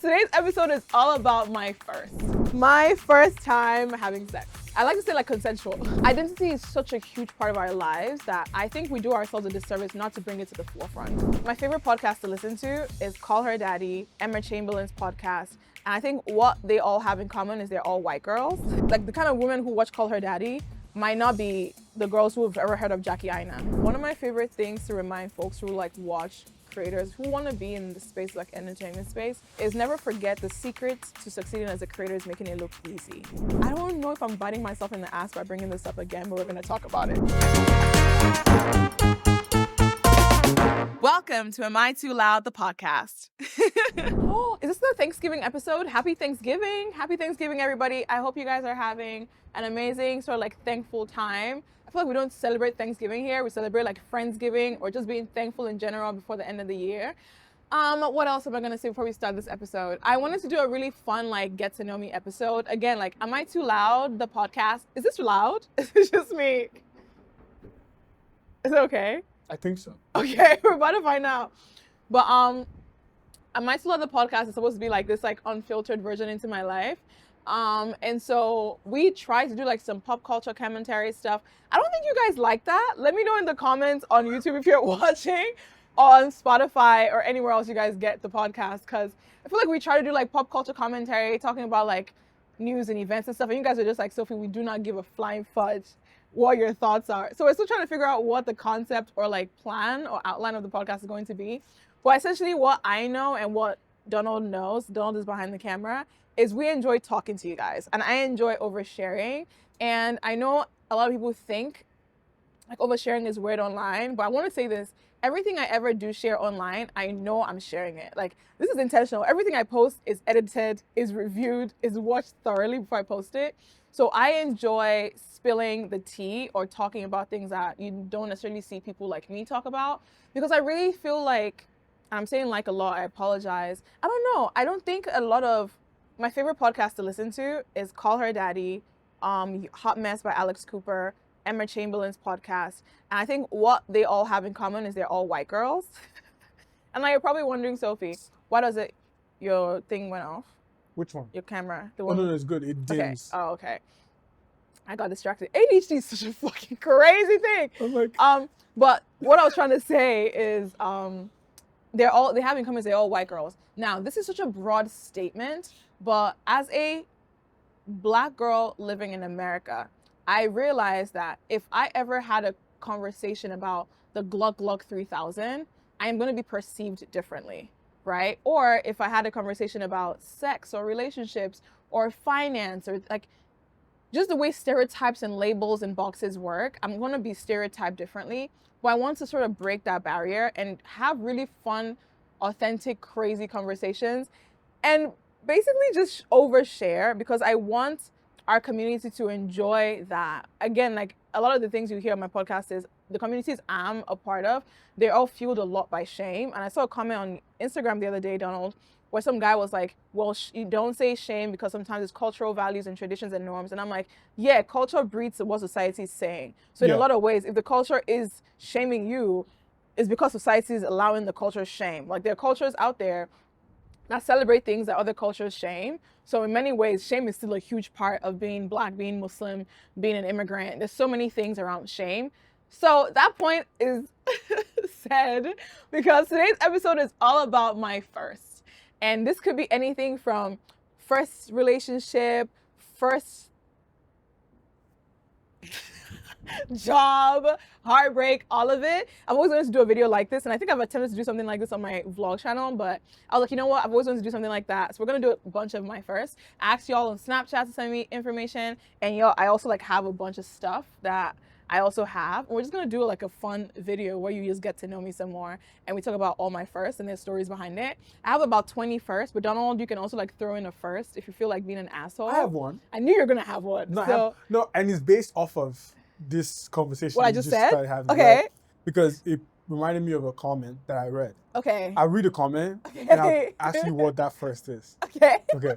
Today's episode is all about my first time having sex. I like to say like consensual. Identity is such a huge part of our lives that I think we do ourselves a disservice not to bring it to the forefront. My favorite podcast to listen to is Call Her Daddy, Emma Chamberlain's podcast. And I think what they all have in common is they're all white girls. Like the kind of women who watch Call Her Daddy might not be the girls who have ever heard of Jackie Aina. One of my favorite things to remind folks who like watch creators who want to be in the space like entertainment space is never forget the secret to succeeding as a creator is making it look easy. I don't know if I'm biting myself in the ass by bringing this up again, but we're going to talk about it. Welcome to Am I Too Loud, the podcast. Oh, is this the Thanksgiving episode? Happy Thanksgiving. Happy Thanksgiving, everybody. I hope you guys are having an amazing sort of like thankful time. I feel like we don't celebrate Thanksgiving here. We celebrate like Friendsgiving or just being thankful in general before the end of the year. What else am I going to say before we start this episode? I wanted to do a really fun, like, get to know me episode. Again, like, Am I Too Loud, the podcast? Is this loud? Is it just me? Is it okay? I think so. Okay, we're about to find out. But Am I Too Loud, the podcast is supposed to be like this, like, unfiltered version into my life. And so we tried to do like some pop culture commentary stuff. I don't think you guys like that. Let me know in the comments on YouTube if you're watching, on Spotify or anywhere else you guys get the podcast, because I feel like we try to do like pop culture commentary, talking about like news and events and stuff, and you guys are just like, Sophie, we do not give a flying fudge what your thoughts are. So we're still trying to figure out what the concept or like plan or outline of the podcast is going to be. But essentially what I know and what Donald knows, Donald is behind the camera, is we enjoy talking to you guys, and I enjoy oversharing. And I know a lot of people think like oversharing is weird online, but I want to say this: everything I ever do share online, I know I'm sharing it. Like, this is intentional. Everything I post is edited, is reviewed, is watched thoroughly before I post it. So I enjoy spilling the tea or talking about things that you don't necessarily see people like me talk about, because I really feel like, I'm saying like a lot, I apologize. I don't know. I don't think a lot of my favorite podcast to listen to is Call Her Daddy, Hot Mess by Alex Cooper, Emma Chamberlain's podcast. And I think what they all have in common is they're all white girls. And like, you're probably wondering, Sophie, why does it, your thing went off? Which one? Your camera. The Oh, one. no, it's good. It dims. Okay. Oh, okay. I got distracted. ADHD is such a fucking crazy thing. I'm like, But what I was trying to say is, they have in common is they're all white girls. Now, this is such a broad statement, but as a Black girl living in America, I realized that if I ever had a conversation about the Gluck Gluck 3000, I am going to be perceived differently, right? Or if I had a conversation about sex or relationships or finance or like just the way stereotypes and labels and boxes work, I'm going to be stereotyped differently. But I want to sort of break that barrier and have really fun, authentic, crazy conversations and basically just overshare, because I want our community to enjoy that. Again, like a lot of the things you hear on my podcast is the communities I'm a part of, they're all fueled a lot by shame. And I saw a comment on Instagram the other day, Donald, where some guy was like, well, you don't say shame because sometimes it's cultural values and traditions and norms. And I'm like, yeah, culture breeds what society is saying. So in a lot of ways, if the culture is shaming you, it's because society is allowing the culture shame. Like, there are cultures out there that celebrate things that other cultures shame. So in many ways, shame is still a huge part of being Black, being Muslim, being an immigrant. There's so many things around shame. So that point is said, because today's episode is all about my first. And this could be anything from first relationship, first job, heartbreak, all of it. I've always wanted to do a video like this, and I think I've attempted to do something like this on my vlog channel, but I was like, you know what, I've always wanted to do something like that, so we're gonna do a bunch of my first. I asked y'all on Snapchat to send me information, and y'all, I also like have a bunch of stuff that I also have. And we're just gonna do like a fun video where you just get to know me some more, and we talk about all my firsts and their stories behind it. I have about 20 firsts, but Donald, you can also like throw in a first if you feel like being an asshole. I have one. I knew you were gonna have one. No, and it's based off of this conversation. What I just said? Having, okay. Right? Because it reminded me of a comment that I read. Okay. I'll read the comment and I'll ask you what that first is. Okay. Okay.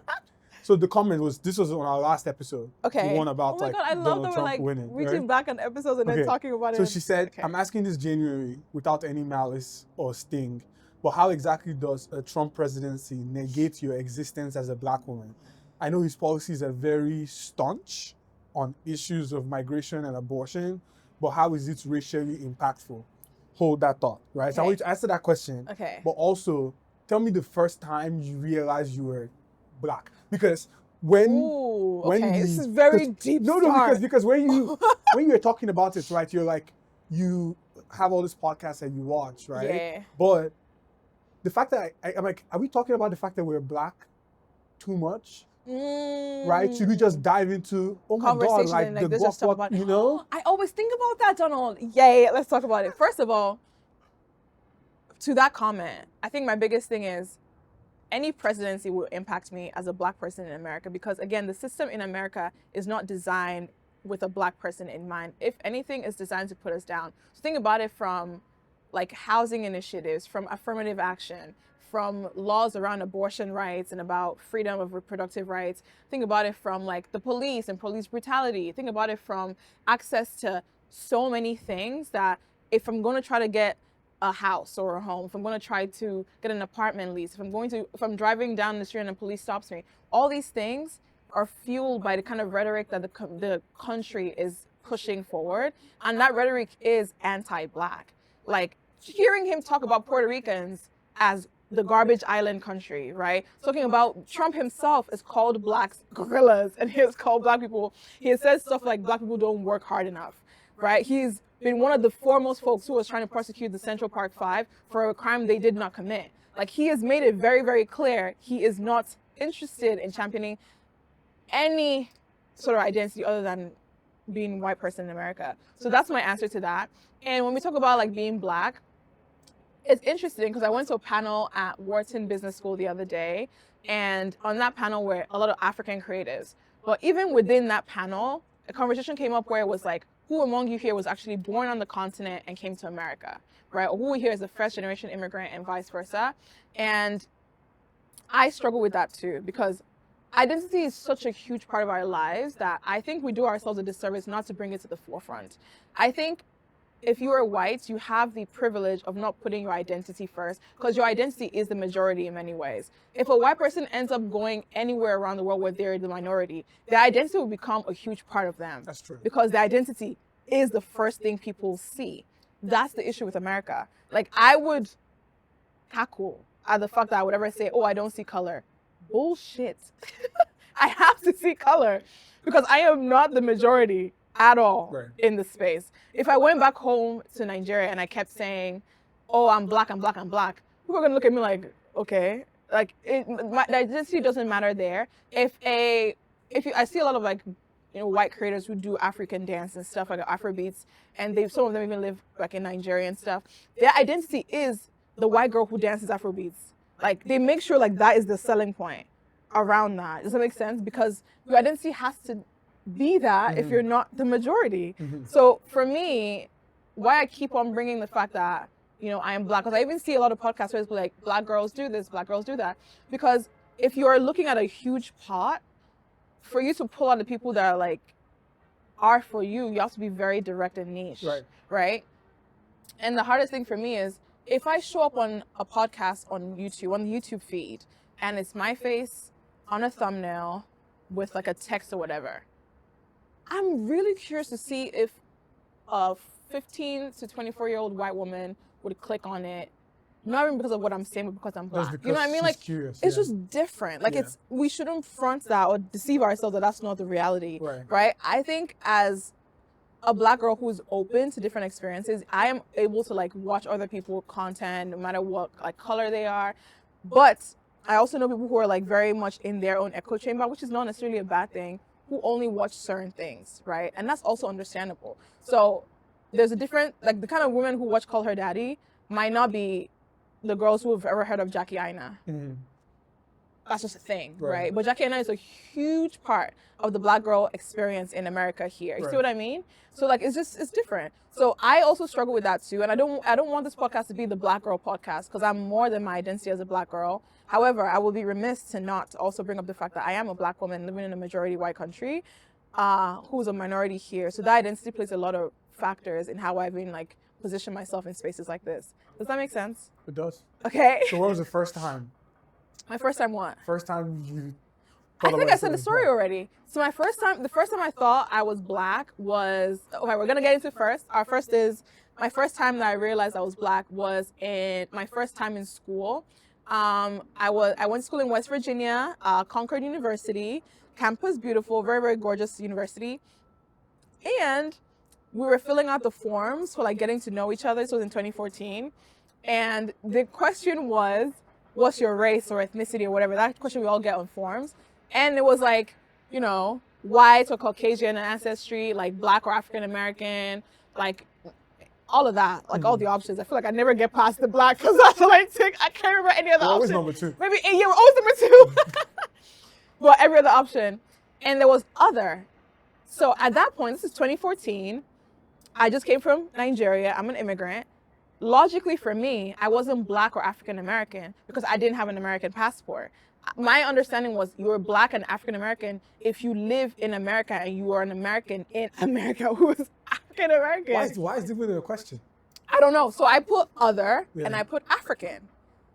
So the comment was, this was on our last episode. Okay. The one about God, I love Donald that Trump we're like winning. reaching right? back on episodes and then talking about it. So she said, I'm asking this genuinely, without any malice or sting, but how exactly does a Trump presidency negate your existence as a black woman? I know his policies are very staunch on issues of migration and abortion, but how is it racially impactful? Hold that thought, right? So I want you to answer that question, Okay. but also tell me the first time you realized you were black. Because when Ooh, when okay. the, This is very 'cause- deep no, start. because when you were talking about it, right, you're like, you have all this podcasts that you watch, right? Yeah. But the fact that I'm like, are we talking about the fact that we're black too much? Right? Should we just dive into, oh my God, Conversation like and the like let's just talk guac, about you know? I always think about that, Donald. Yay, let's talk about it. First of all, to that comment, I think my biggest thing is any presidency will impact me as a black person in America because again, the system in America is not designed with a black person in mind. If anything, it's designed to put us down. So think about it from like housing initiatives, from affirmative action, from laws around abortion rights and about freedom of reproductive rights. Think about it from like the police and police brutality. Think about it from access to so many things that if I'm going to try to get a house or a home, if I'm going to try to get an apartment lease, if I'm driving down the street and the police stops me, all these things are fueled by the kind of rhetoric that the country is pushing forward. And that rhetoric is anti-black. Like hearing him talk about Puerto Ricans as the garbage island country, right? Talking about Trump himself is called blacks gorillas and he has called black people, he has said stuff like black people don't work hard enough, right? He's been one of the foremost folks who was trying to prosecute the Central Park Five for a crime they did not commit. Like he has made it very, very clear he is not interested in championing any sort of identity other than being a white person in America. So that's my answer to that. And when we talk about like being black, it's interesting because I went to a panel at Wharton Business School the other day, and on that panel were a lot of African creatives. But even within that panel, a conversation came up where it was like, who among you here was actually born on the continent and came to America, right? Or who here is a first generation immigrant and vice versa. And I struggle with that too, because identity is such a huge part of our lives that I think we do ourselves a disservice not to bring it to the forefront. I think if you are white, you have the privilege of not putting your identity first because your identity is the majority in many ways. If a white person ends up going anywhere around the world where they're the minority, their identity will become a huge part of them. That's true. Because their identity is the first thing people see. That's the issue with America. Like I would cackle at the fact that I would ever say, oh, I don't see color. Bullshit. I have to see color because I am not the majority at all in the space. If I went back home to Nigeria and I kept saying, oh, I'm black, I'm black, I'm black, people are going to look at me like, okay, like my identity doesn't matter there. I see a lot of like, white creators who do African dance and stuff like Afrobeats, and some of them even live like in Nigeria and stuff. Their identity is the white girl who dances Afrobeats. Like they make sure like that is the selling point around that. Does that make sense? Because your identity has to be that if you're not the majority. So for me, why I keep on bringing the fact that, I am black, because I even see a lot of podcasts where it's like, black girls do this, black girls do that. Because if you're looking at a huge pot, for you to pull out the people that are for you, you have to be very direct and niche, right? And the hardest thing for me is if I show up on a podcast on YouTube, on the YouTube feed, and it's my face on a thumbnail with like a text or whatever, I'm really curious to see if a 15 to 24-year-old white woman would click on it, not even because of what I'm saying, but because I'm black. You know what I mean? Like, curious, it's just different. Like, we shouldn't front that or deceive ourselves that that's not the reality, right? I think as a black girl who's open to different experiences, I am able to like watch other people's content, no matter what like color they are. But I also know people who are like very much in their own echo chamber, which is not necessarily a bad thing, who only watch certain things, right? And that's also understandable. So there's a different, like the kind of women who watch Call Her Daddy might not be the girls who have ever heard of Jackie Aina. That's just a thing, right? But Jackie Aina is a huge part of the black girl experience in America here. You see what I mean? So like, it's different. So I also struggle with that too. And I don't want this podcast to be the black girl podcast because I'm more than my identity as a black girl. However, I will be remiss to not also bring up the fact that I am a black woman living in a majority white country, who's a minority here. So that identity plays a lot of factors in how I've been like position myself in spaces like this. Does that make sense? It does. Okay. So what was the first time? My first time what? First time you I thought think about I said the yourself as story black? already. So the first time I thought I was black was, okay, we're gonna get into it first. My first time that I realized I was black was in my first time in school. I went to school in West Virginia, Concord University. Campus beautiful, very, very gorgeous university. And we were filling out the forms for like getting to know each other. This was in 2014. And the question was, what's your race or ethnicity or whatever? That question we all get on forms. And it was like, you know, white or Caucasian ancestry, like black or African American, like all of that, like all the options. I feel like I never get past the black because that's what I take. I can't remember any other You're always option. number 2. Maybe you were always number 2. But every other option. And there was other. So at that point, this is 2014. I just came from Nigeria. I'm an immigrant. Logically for me, I wasn't black or African American because I didn't have an American passport. My understanding was you were black and African American if you live in America and you are an American in America who is African American. Why is it even a question? I don't know. So I put other Yeah. and I put African.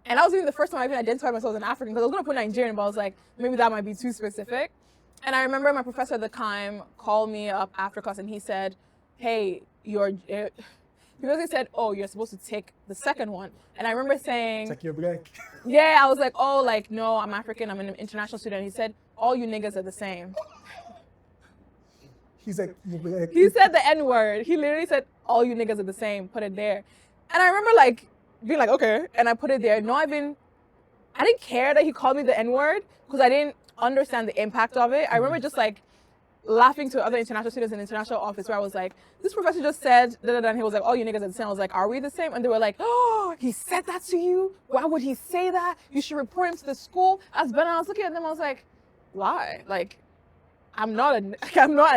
And that was even the first time I even identified myself as an African because I was going to put Nigerian, but I was like, maybe that might be too specific. And I remember my professor at the time called me up after class and he said, hey, because he said, oh, you're supposed to take the second one. And I remember saying, Check your black. yeah, I was like, oh, like, no, I'm African. I'm an international student. He said, all you niggas are the same. He's like, you're black. He said the N word. He literally said, all you niggas are the same. Put it there. And I remember like being like, okay. And I put it there. I didn't care that he called me the N word because I didn't understand the impact of it. I remember just like laughing to other international students in the international office where I was like, this professor just said, and he was like, oh, you niggas are the same. I was like, are we the same? And they were like, oh, he said that to you? Why would he say that? You should report him to the school. As Ben, I was looking at them, I was like, why? Like, I'm not an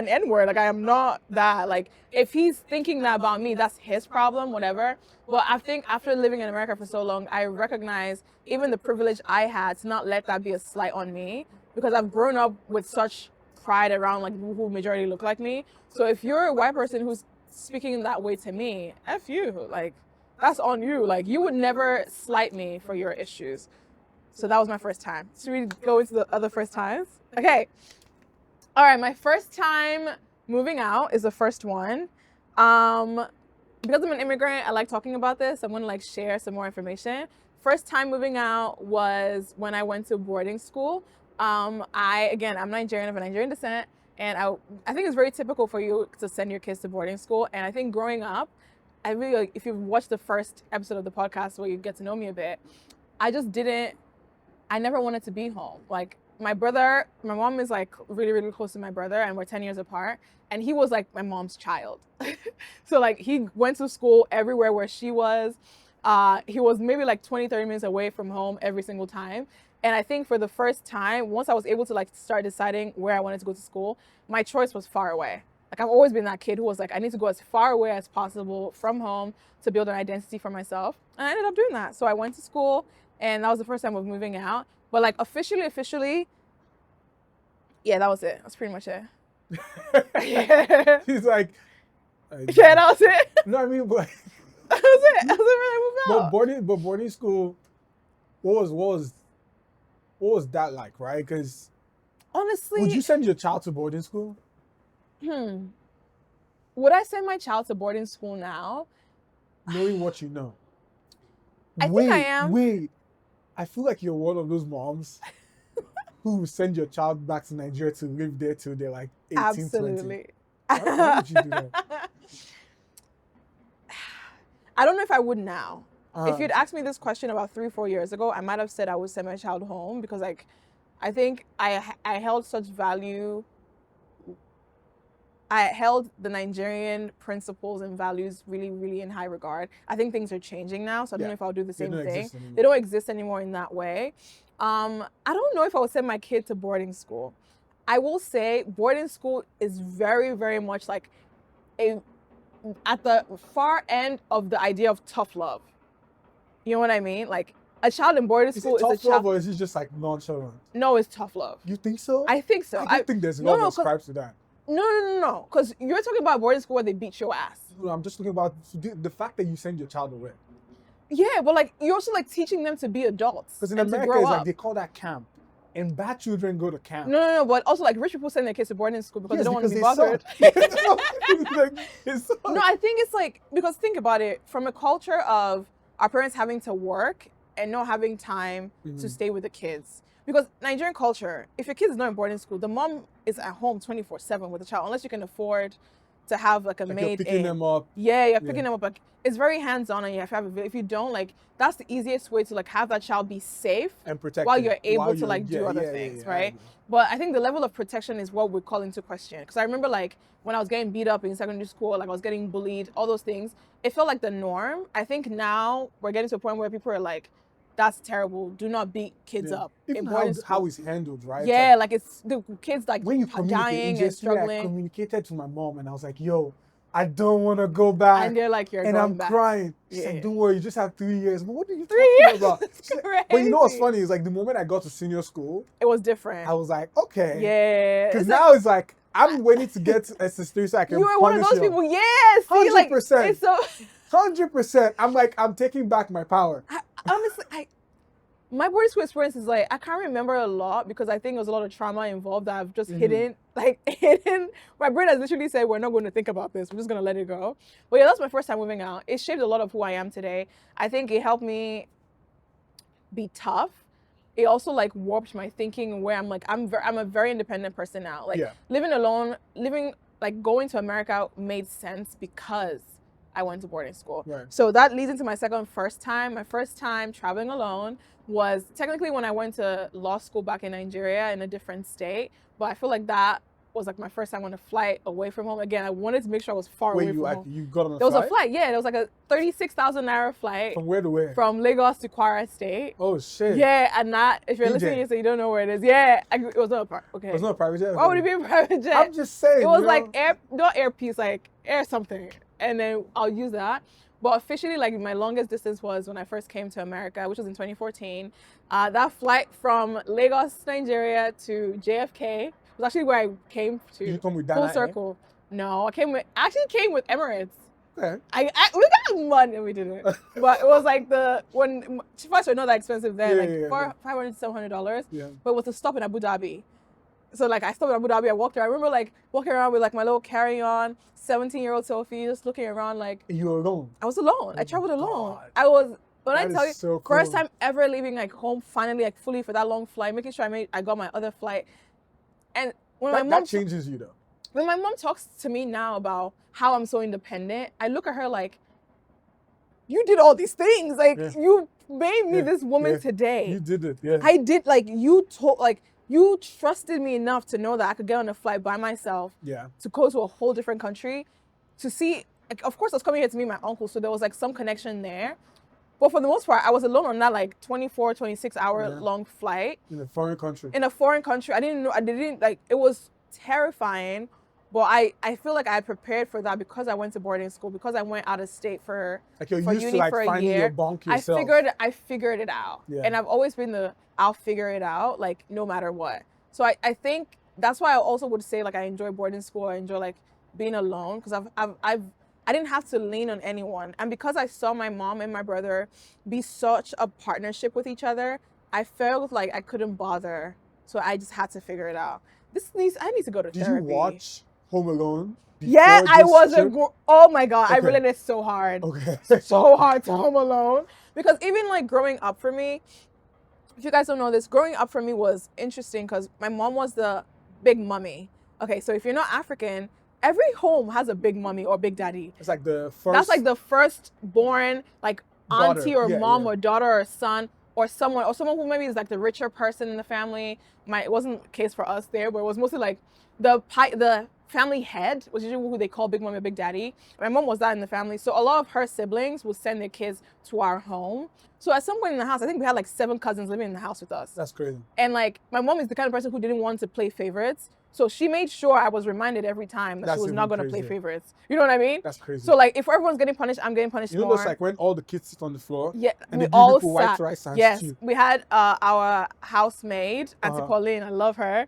N-word. Like, I am not that. Like, if he's thinking that about me, that's his problem, whatever. But I think after living in America for so long, I recognize even the privilege I had to not let that be a slight on me because I've grown up with such pride around like who majority look like me. So if you're a white person who's speaking in that way to me, F you. Like, that's on you. Like, you would never slight me for your issues. So that was my first time. Should we go into the other first times? Okay. All right, my first time moving out is the first one. Because I'm an immigrant, I like talking about this. I'm gonna like share some more information. First time moving out was when I went to boarding school. I'm Nigerian, of a Nigerian descent, and I think it's very typical for you to send your kids to boarding school. And I think growing up, I really, like, if you've watched the first episode of the podcast where you get to know me a bit, I never wanted to be home. Like, my mom is like really, really close to my brother, and we're 10 years apart. And he was like my mom's child. So like he went to school everywhere where she was. He was maybe like 20, 30 minutes away from home every single time. And I think for the first time, once I was able to like start deciding where I wanted to go to school, my choice was far away. Like, I've always been that kid who was like, I need to go as far away as possible from home to build an identity for myself. And I ended up doing that. So I went to school, and that was the first time of moving out. But like officially, yeah, that was it. That's pretty much it. Yeah. He's like, Yeah, that was it. no, I mean, but That was it. That was it when I moved out. but boarding school, what was that like, right? Because Honestly, would you send your child to boarding school? Would I send my child to boarding school now? Knowing what you know. I think I am. Wait, I feel like you're one of those moms who send your child back to Nigeria to live there till they're like 18, Absolutely. 20. Why would you do that? I don't know if I would now. Uh-huh. If you'd asked me this question about 3-4 years ago, I might have said I would send my child home because, like, I think I held such value. I held the Nigerian principles and values really, really in high regard. I think things are changing now, so I don't know if I'll do the same thing. They don't exist anymore in that way. I don't know if I would send my kid to boarding school. I will say boarding school is very, very much like at the far end of the idea of tough love. You know what I mean? Like, a child in boarding school is a tough love, child. or is it just like nonchalant? No, it's tough love. You think so? I think so. I don't think there's love no, 'cause- ascribed to that. No. Because you're talking about boarding school where they beat your ass. No, I'm just talking about the fact that you send your child away. Yeah, but like you're also like teaching them to be adults. Because in and to America, grow it's up. like they call that camp. And bad children go to camp. No, but also like rich people send their kids to boarding school because Yes, they don't want to be because bothered. they suck. No, I think it's like, because think about it, from a culture of our parents having to work and not having time to stay with the kids. Because Nigerian culture, if your kid is not in boarding school, the mom is at home 24/7 with the child, unless you can afford to have like a Like maid. you're picking them up. Yeah, you're picking them up. Like, it's very hands-on, and you have to have if you don't, like, that's the easiest way to like have that child be safe And protect while them, you're able while to like do other yeah, things, yeah, right? But I think the level of protection is what we call into question. Because I remember like when I was getting beat up in secondary school, like I was getting bullied, all those things, it felt like the norm. I think now we're getting to a point where people are like, that's terrible. Do not beat kids up. Even in boarding school. how it's handled, right? Yeah, like it's the kids like when you dying and I struggling. communicated to my mom and I was like, yo, I don't want to go back. And they're like, you're and going I'm back. crying. She's Yeah. like, don't worry, you just have 3 years. But what are you 3 talking years? about? It's crazy. But you know what's funny is like the moment I got to senior school, It was different. I was like, okay. Yeah. Because It's now it's like, I'm waiting to get to SS3 so I can you were one of those punish you. people. Yes. See, like 100%. it's so 100%. I'm like, I'm taking back my power. honestly, my boarding school experience is like, I can't remember a lot because I think there was a lot of trauma involved that I've just hidden. My brain has literally said, we're not going to think about this. We're just going to let it go. But yeah, that's my first time moving out. It shaped a lot of who I am today. I think it helped me be tough. It also like warped my thinking where I'm like, I'm a very independent person now. Like living alone, like going to America made sense because I went to boarding school. Right. So that leads into my first time. My first time traveling alone was technically when I went to law school back in Nigeria in a different state. But I feel like that was like my first time on a flight away from home. Again, I wanted to make sure I was far away from home. You got on a There flight? was a flight, yeah. There was like a 36,000 naira flight. From where to where? From Lagos to Kwara State. Oh, shit. Yeah, and that, if you're listening to this and you don't know where it is, yeah, it was not a private, okay. It was not a private jet? Why would it be a private jet? I'm just saying. It was like not airpiece, like air something. And then I'll use that. But officially, like my longest distance was when I first came to America, which was in 2014. That flight from Lagos, Nigeria to JFK was actually where I came to. Did you come with full Dana, circle. No, I actually came with Emirates. Okay. We got money and we didn't. But it was like when flights were not that expensive then, $500 to $700. Yeah. But it was a stop in Abu Dhabi. So like I stopped in Abu Dhabi, I walked around. I remember like walking around with like my little carry-on, 17-year-old Sophie, just looking around like. You were alone? I was alone. I traveled alone. When I tell you, first time ever leaving like home, finally like fully for that long flight, making sure I got my other flight. And when my mom that changes you though. When my mom talks to me now about how I'm so independent, I look at her like, you did all these things. Like you made me this woman today. You did it, yeah. I did, like you trusted me enough to know that I could get on a flight by myself to go to a whole different country to see, like, of course I was coming here to meet my uncle, so there was like some connection there. But for the most part, I was alone on that like 24, 26 hour long flight. In a foreign country. I didn't know, it was terrifying, but I feel like I had prepared for that because I went to boarding school, because I went out of state for uni for a year. Your bunk yourself. I figured it out. Yeah. And I've always been I'll figure it out, like no matter what. So I think that's why I also would say like I enjoy boarding school. I enjoy like being alone because I didn't have to lean on anyone. And because I saw my mom and my brother be such a partnership with each other, I felt like I couldn't bother. So I just had to figure it out. I need to go to therapy. Did you watch Home Alone? Yeah, I was oh my God, I related so hard. Okay. So hard to Home Alone. Because even like growing up for me, if you guys don't know this, growing up for me was interesting because my mom was the big mummy. Okay, so if you're not African, every home has a big mummy or big daddy. It's like the first. That's like the first born, like auntie or mom or daughter or son or someone who maybe is like the richer person in the family. It wasn't the case for us there, but it was mostly like the family head was usually who they call big mommy or big daddy. My mom was that in the family. So a lot of her siblings would send their kids to our home. So at some point in the house, I think we had like 7 cousins living in the house with us. That's crazy. And like my mom is the kind of person who didn't want to play favorites. So she made sure I was reminded every time that she was not going to play favorites. You know what I mean? That's crazy. So like if everyone's getting punished, I'm getting punished more. You know, it's like when all the kids sit on the floor. Yeah, and we they all give people sat. white rice and yes, stew. we had our housemaid, Auntie Pauline. I love her.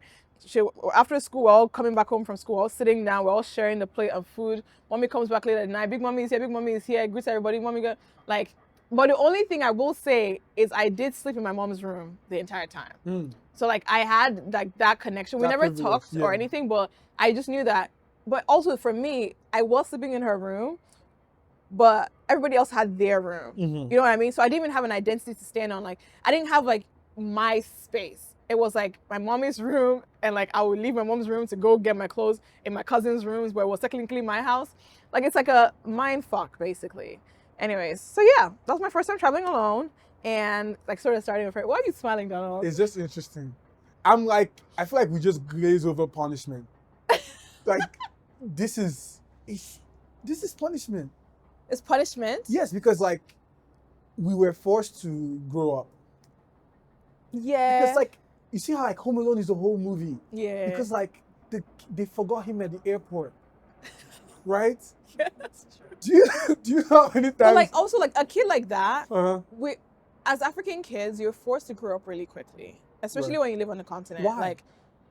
after school, we're all coming back home from school, all sitting down, we're all sharing the plate of food. Mommy comes back late at night. Big mommy is here. Big mommy is here. Greets everybody. Mommy go like. But the only thing I will say is I did sleep in my mom's room the entire time. So like I had like that connection. We That never privilege, talked or yeah. anything, but I just knew that. But also for me, I was sleeping in her room, but everybody else had their room. Mhm. You know what I mean? So I didn't even have an identity to stand on. Like I didn't have like my space. It was like my mommy's room, and like I would leave my mom's room to go get my clothes in my cousin's rooms, where it was technically my house. Like it's like a mind fuck basically. Anyways, so yeah, that was my first time traveling alone, and like sort of starting with her. Why are you smiling, Donald? It's just interesting. I feel like we just glaze over punishment. Like, this is punishment. It's punishment. Yes, because like we were forced to grow up. Yeah. Because like you see how like Home Alone is a whole movie. Yeah. Because like they forgot him at the airport, right? Yeah, that's true. Do you know how many times? But like also like a kid like that, Uh-huh. we as African kids, you're forced to grow up really quickly, especially Right. when you live on the continent. Why? Like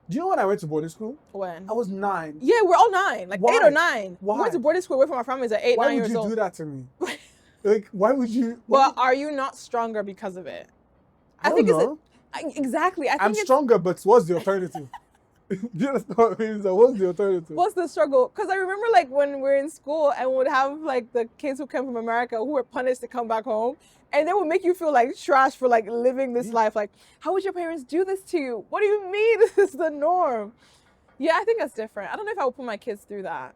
Do you know when I went to boarding school? when? I was 9. Yeah, we're all 9, like Why? 8 or 9. Why? We went to boarding school away from our families at 8, Why 9 would years you old. do that to me? Like, why would you? Well, are you not stronger because of it? I don't know. Exactly. I think I'm it's, stronger, but what's the alternative? Do you understand what I mean? So what's the alternative? what's the struggle? Because I remember like when we're in school and would have like the kids who came from America who were punished to come back home, and they would make you feel like trash for like living this life. Like, how would your parents do this to you? What do you mean this is the norm? Yeah, I think that's different. I don't know if I would put my kids through that.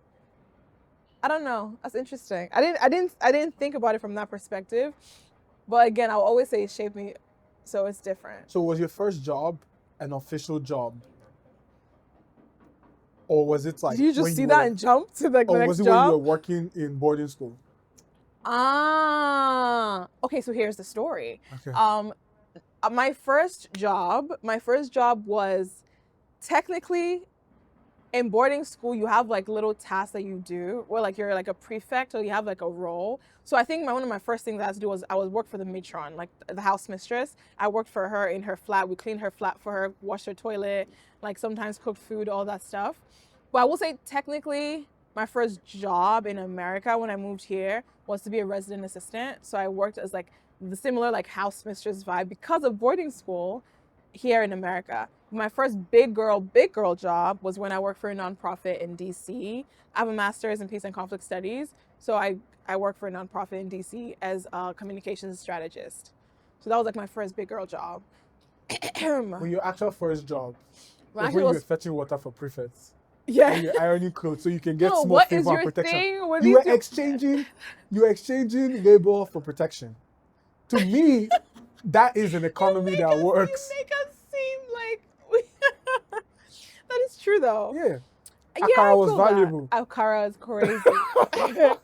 I don't know. That's interesting. I didn't think about it from that perspective. But again, I'll always say it shaped me, so it's different. So was your first job an official job? Or was it like Did you just when see you that were, and jump to like the or next was it when you were job? working in boarding school? Ah. Okay, so here's the story. Okay. My first job was technically in boarding school. You have like little tasks that you do, where like you're like a prefect or you have like a role. So I think one of my first things I had to do was I would work for the matron, like the house mistress. I worked for her in her flat. We cleaned her flat for her, washed her toilet, like sometimes cooked food, all that stuff. But I will say technically my first job in America when I moved here was to be a resident assistant. So I worked as like the similar like house mistress vibe because of boarding school here in America. My first big girl job was when I worked for a nonprofit in DC. I have a master's in peace and conflict studies. So I work for a nonprofit in DC as a communications strategist. So that was like my first big girl job. Well, your actual first job Well, was actually, when you were fetching water for prefects. yeah. And you're ironing clothes so you can get No, small what is favor and your protection. thing with You these were two- exchanging labor for protection. To me, that is an economy that works. You make us seem like that is true though. Yeah. Yeah, Akara I was feel that. valuable. Akara is crazy.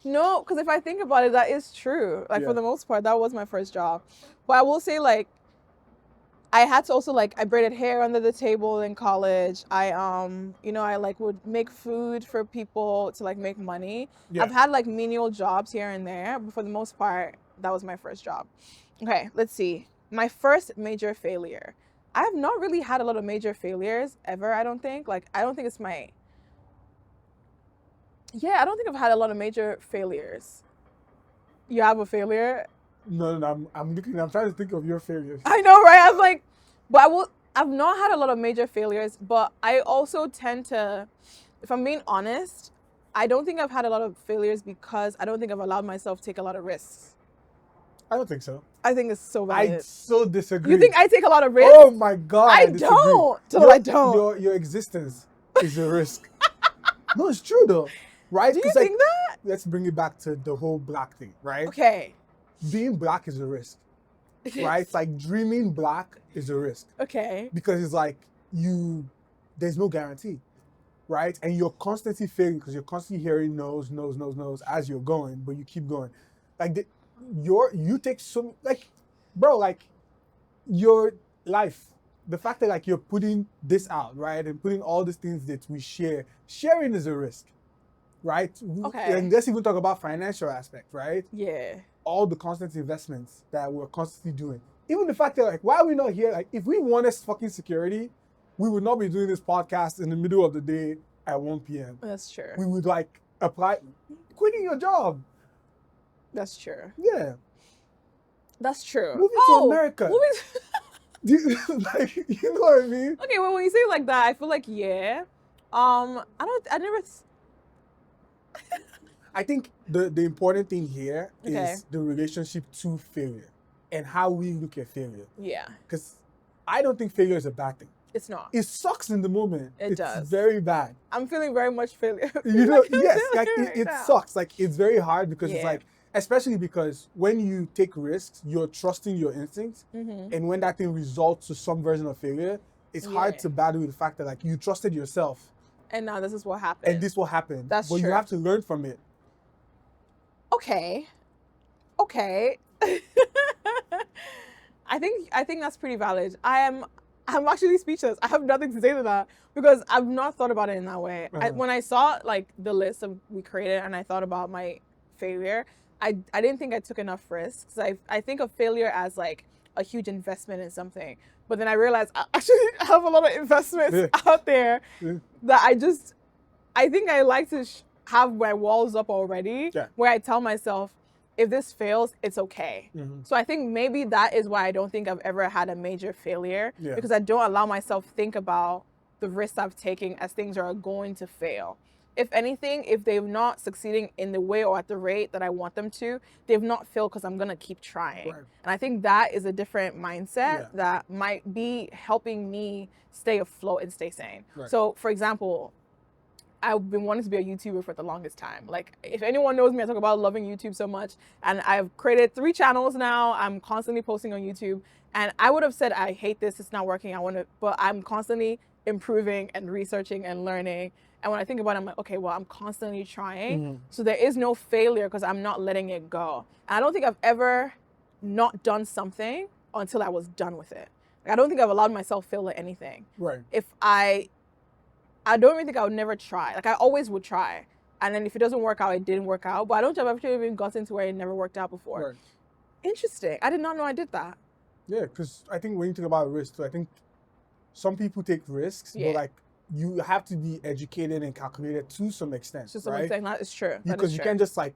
No, because if I think about it, that is true. Like Yeah. for the most part, that was my first job. But I will say, like, I had to also like I braided hair under the table in college. I I like would make food for people to like make money. Yeah. I've had like menial jobs here and there, but for the most part, that was my first job. Okay, let's see. My first major failure. I have not really had a lot of major failures ever, I don't think. Like I don't think it's my I don't think I've had a lot of major failures. You have a failure? No, I'm trying to think of your failures. I know, right? I was like, but I've not had a lot of major failures, but I also tend to, if I'm being honest, I don't think I've had a lot of failures because I don't think I've allowed myself to take a lot of risks. I don't think so. I think it's so valid. I so disagree. You think I take a lot of risks? Oh my God. I disagree. don't. No, I don't. Your existence is a risk. No, it's true though. Right? Do you 'Cause, like, think that? let's bring it back to the whole black thing, right? Okay. Being black is a risk. Right? It's like dreaming black is a risk. Okay. Because it's like there's no guarantee. Right? And you're constantly failing because you're constantly hearing no's as you're going, but you keep going. Like you take so like, bro, like your life, the fact that like you're putting this out, right? And putting all these things that we share, sharing is a risk. Right? Okay. And let's even talk about financial aspect, right? Yeah. All the constant investments that we're constantly doing. Even the fact that like, why are we not here? Like, if we wanted fucking security, we would not be doing this podcast in the middle of the day at 1 p.m. That's true. We would like apply, quitting your job. That's true. Yeah. That's true. Moving to America. Like, you know what I mean? Okay, well, when you say it like that, I feel like, yeah. I think the important thing here Okay. is the relationship to failure and how we look at failure. Yeah, Because I don't think failure is a bad thing. it's not. It sucks in the moment. It It's does. very bad. I'm feeling very much failure. You know, Like, I'm yes, feeling like right it now. sucks. Like it's very hard because it's Yeah. like, especially because when you take risks, you're trusting your instincts. Mhm. And when that thing results to some version of failure, it's hard Yeah. to battle with the fact that like you trusted yourself And now this is what happened. and this will happen. That's but you true. have to learn from it. Okay. I think that's pretty valid. I'm actually speechless. I have nothing to say to that because I've not thought about it in that way. Uh-huh. When I saw like the list of we created and I thought about my failure, I didn't think I took enough risks. I think of failure as like a huge investment in something. But then I realized I actually have a lot of investments out there that I think I like to have my walls up already, where I tell myself, if this fails, it's okay. Mm-hmm. So I think maybe that is why I don't think I've ever had a major failure, because I don't allow myself to think about the risks I've taken as things are going to fail. If anything, if they're not succeeding in the way or at the rate that I want them to, they've not failed because I'm going to keep trying. Right. And I think that is a different mindset that might be helping me stay afloat and stay sane. Right. So, for example, I've been wanting to be a YouTuber for the longest time. Like, if anyone knows me, I talk about loving YouTube so much. And I've created 3 channels now. I'm constantly posting on YouTube. And I would have said, I hate this, it's not working, but I'm constantly improving and researching and learning. And when I think about it, I'm like, okay, well, I'm constantly trying. Mm-hmm. So there is no failure because I'm not letting it go. And I don't think I've ever not done something until I was done with it. Like, I don't think I've allowed myself fail at anything. Right. If I don't even think I would never try. Like, I always would try. And then if it doesn't work out, it didn't work out. But I don't think I've actually even gotten to where it never worked out before. Right. Interesting. I did not know I did that. Yeah, because I think when you think about risk, I think some people take risks, but like you have to be educated and calculated to some extent. To some right? extent, that is true. Because you can't just like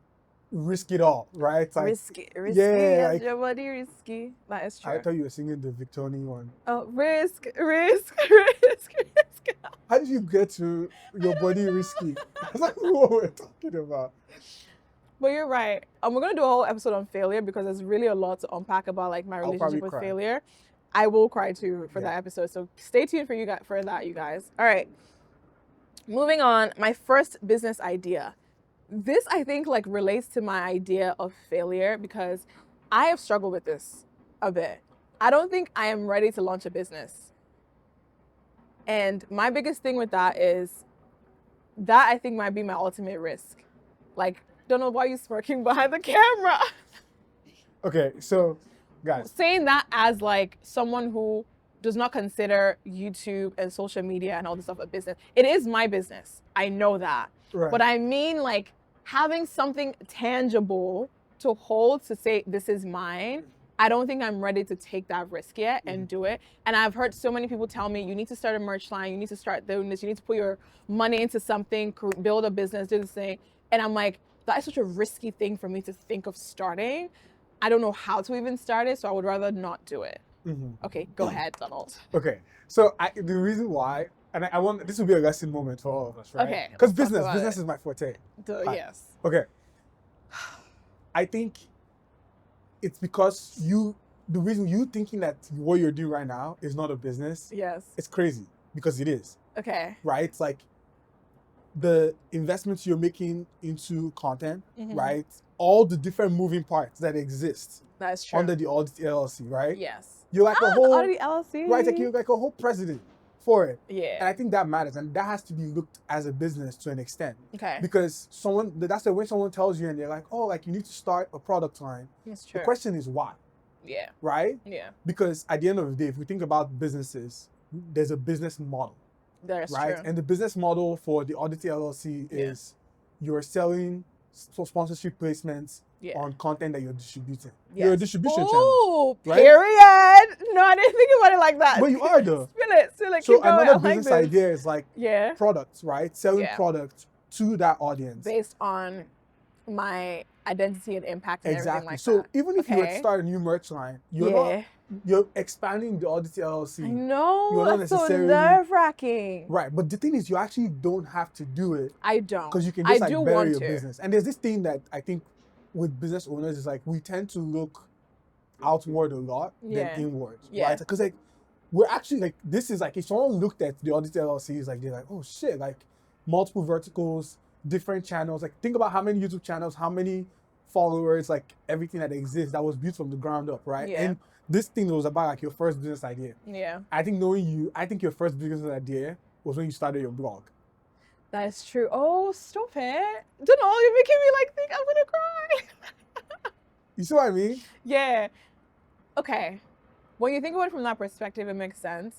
risk it all, right? It's like, risky. yeah, Like, your body risky. That is true. I thought you were singing the Victoni one. Oh, risk. How did you get to your body risky? That's not what we're talking about. But you're right. We're gonna do a whole episode on failure because there's really a lot to unpack about like my relationship with failure. I will cry too for that episode. So stay tuned for that, you guys. All right. Moving on, my first business idea. This I think like relates to my idea of failure because I have struggled with this a bit. I don't think I am ready to launch a business. And my biggest thing with that is that I think might be my ultimate risk. Like, don't know why you're smirking behind the camera. Okay, so guys. Saying that as like someone who does not consider YouTube and social media and all this stuff a business. It is my business. I know that. Right. But I mean like having something tangible to hold to say this is mine. I don't think I'm ready to take that risk yet and do it. And I've heard so many people tell me, you need to start a merch line, you need to start doing this, you need to put your money into something, build a business, do this thing. And I'm like, that is such a risky thing for me to think of starting. I don't know how to even start it, so I would rather not do it. Mm-hmm. Okay, go ahead, Donald. Okay, so the reason why, and I want this will be a lesson moment for all of us, right? Okay. Because business is my forte. Yes. Okay. I think it's because the reason you thinking that what you're doing right now is not a business. Yes. It's crazy because it is. Okay. Right? It's like the investments you're making into content, right? All the different moving parts that exist. That's true. Under the Odditty LLC, right? Yes. You're like a whole Odditty LLC. Right, like you're like a whole president for it. Yeah. And I think that matters, and that has to be looked as a business to an extent. Okay. Because that's the way someone tells you, and they're like, "Oh, like you need to start a product line." That's true. The question is why? Yeah. Right? Yeah. Because at the end of the day, if we think about businesses, there's a business model. That's right? true. And the business model for the Odditty LLC is you're selling sponsorship placements Yeah. on content that you're distributing. Yes. You're a distribution channel. Oh, right? period. No, I didn't think about it like that. But you are though. Spill it. So Keep going. another I like business this. idea is like Yeah. products, right? Selling Yeah. products to that audience. Based on my identity and impact and everything like so that. even if you were to Okay. start a new merch line, you're expanding the Odditty LLC. I know. You're not That's so necessarily nerve-wracking. right. But the thing is, you actually don't have to do it I don't. because you can just I do like bury want your to. business. And there's this thing that I think with business owners is like we tend to look outward a lot Yeah. than inward, Yeah. right? Because like we're actually like this is like if someone looked at the Odditty LLC, is like they're like, oh shit, like multiple verticals, different channels. Like think about how many YouTube channels, how many followers, like everything that exists that was built from the ground up, right? Yeah. And this thing was about like your first business idea. Yeah. I think knowing you, I think your first business idea was when you started your blog. That is true. Oh, stop it. Don't know, you're making me like think I'm gonna cry. You see what I mean? Yeah. Okay. When you think about it from that perspective, it makes sense.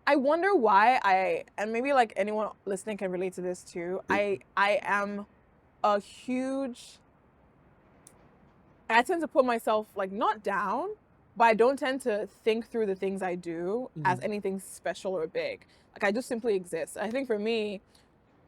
I wonder why and maybe like anyone listening can relate to this too. I am a huge, I tend to put myself like not down, but I don't tend to think through the things I do as anything special or big. Like I just simply exist. I think for me,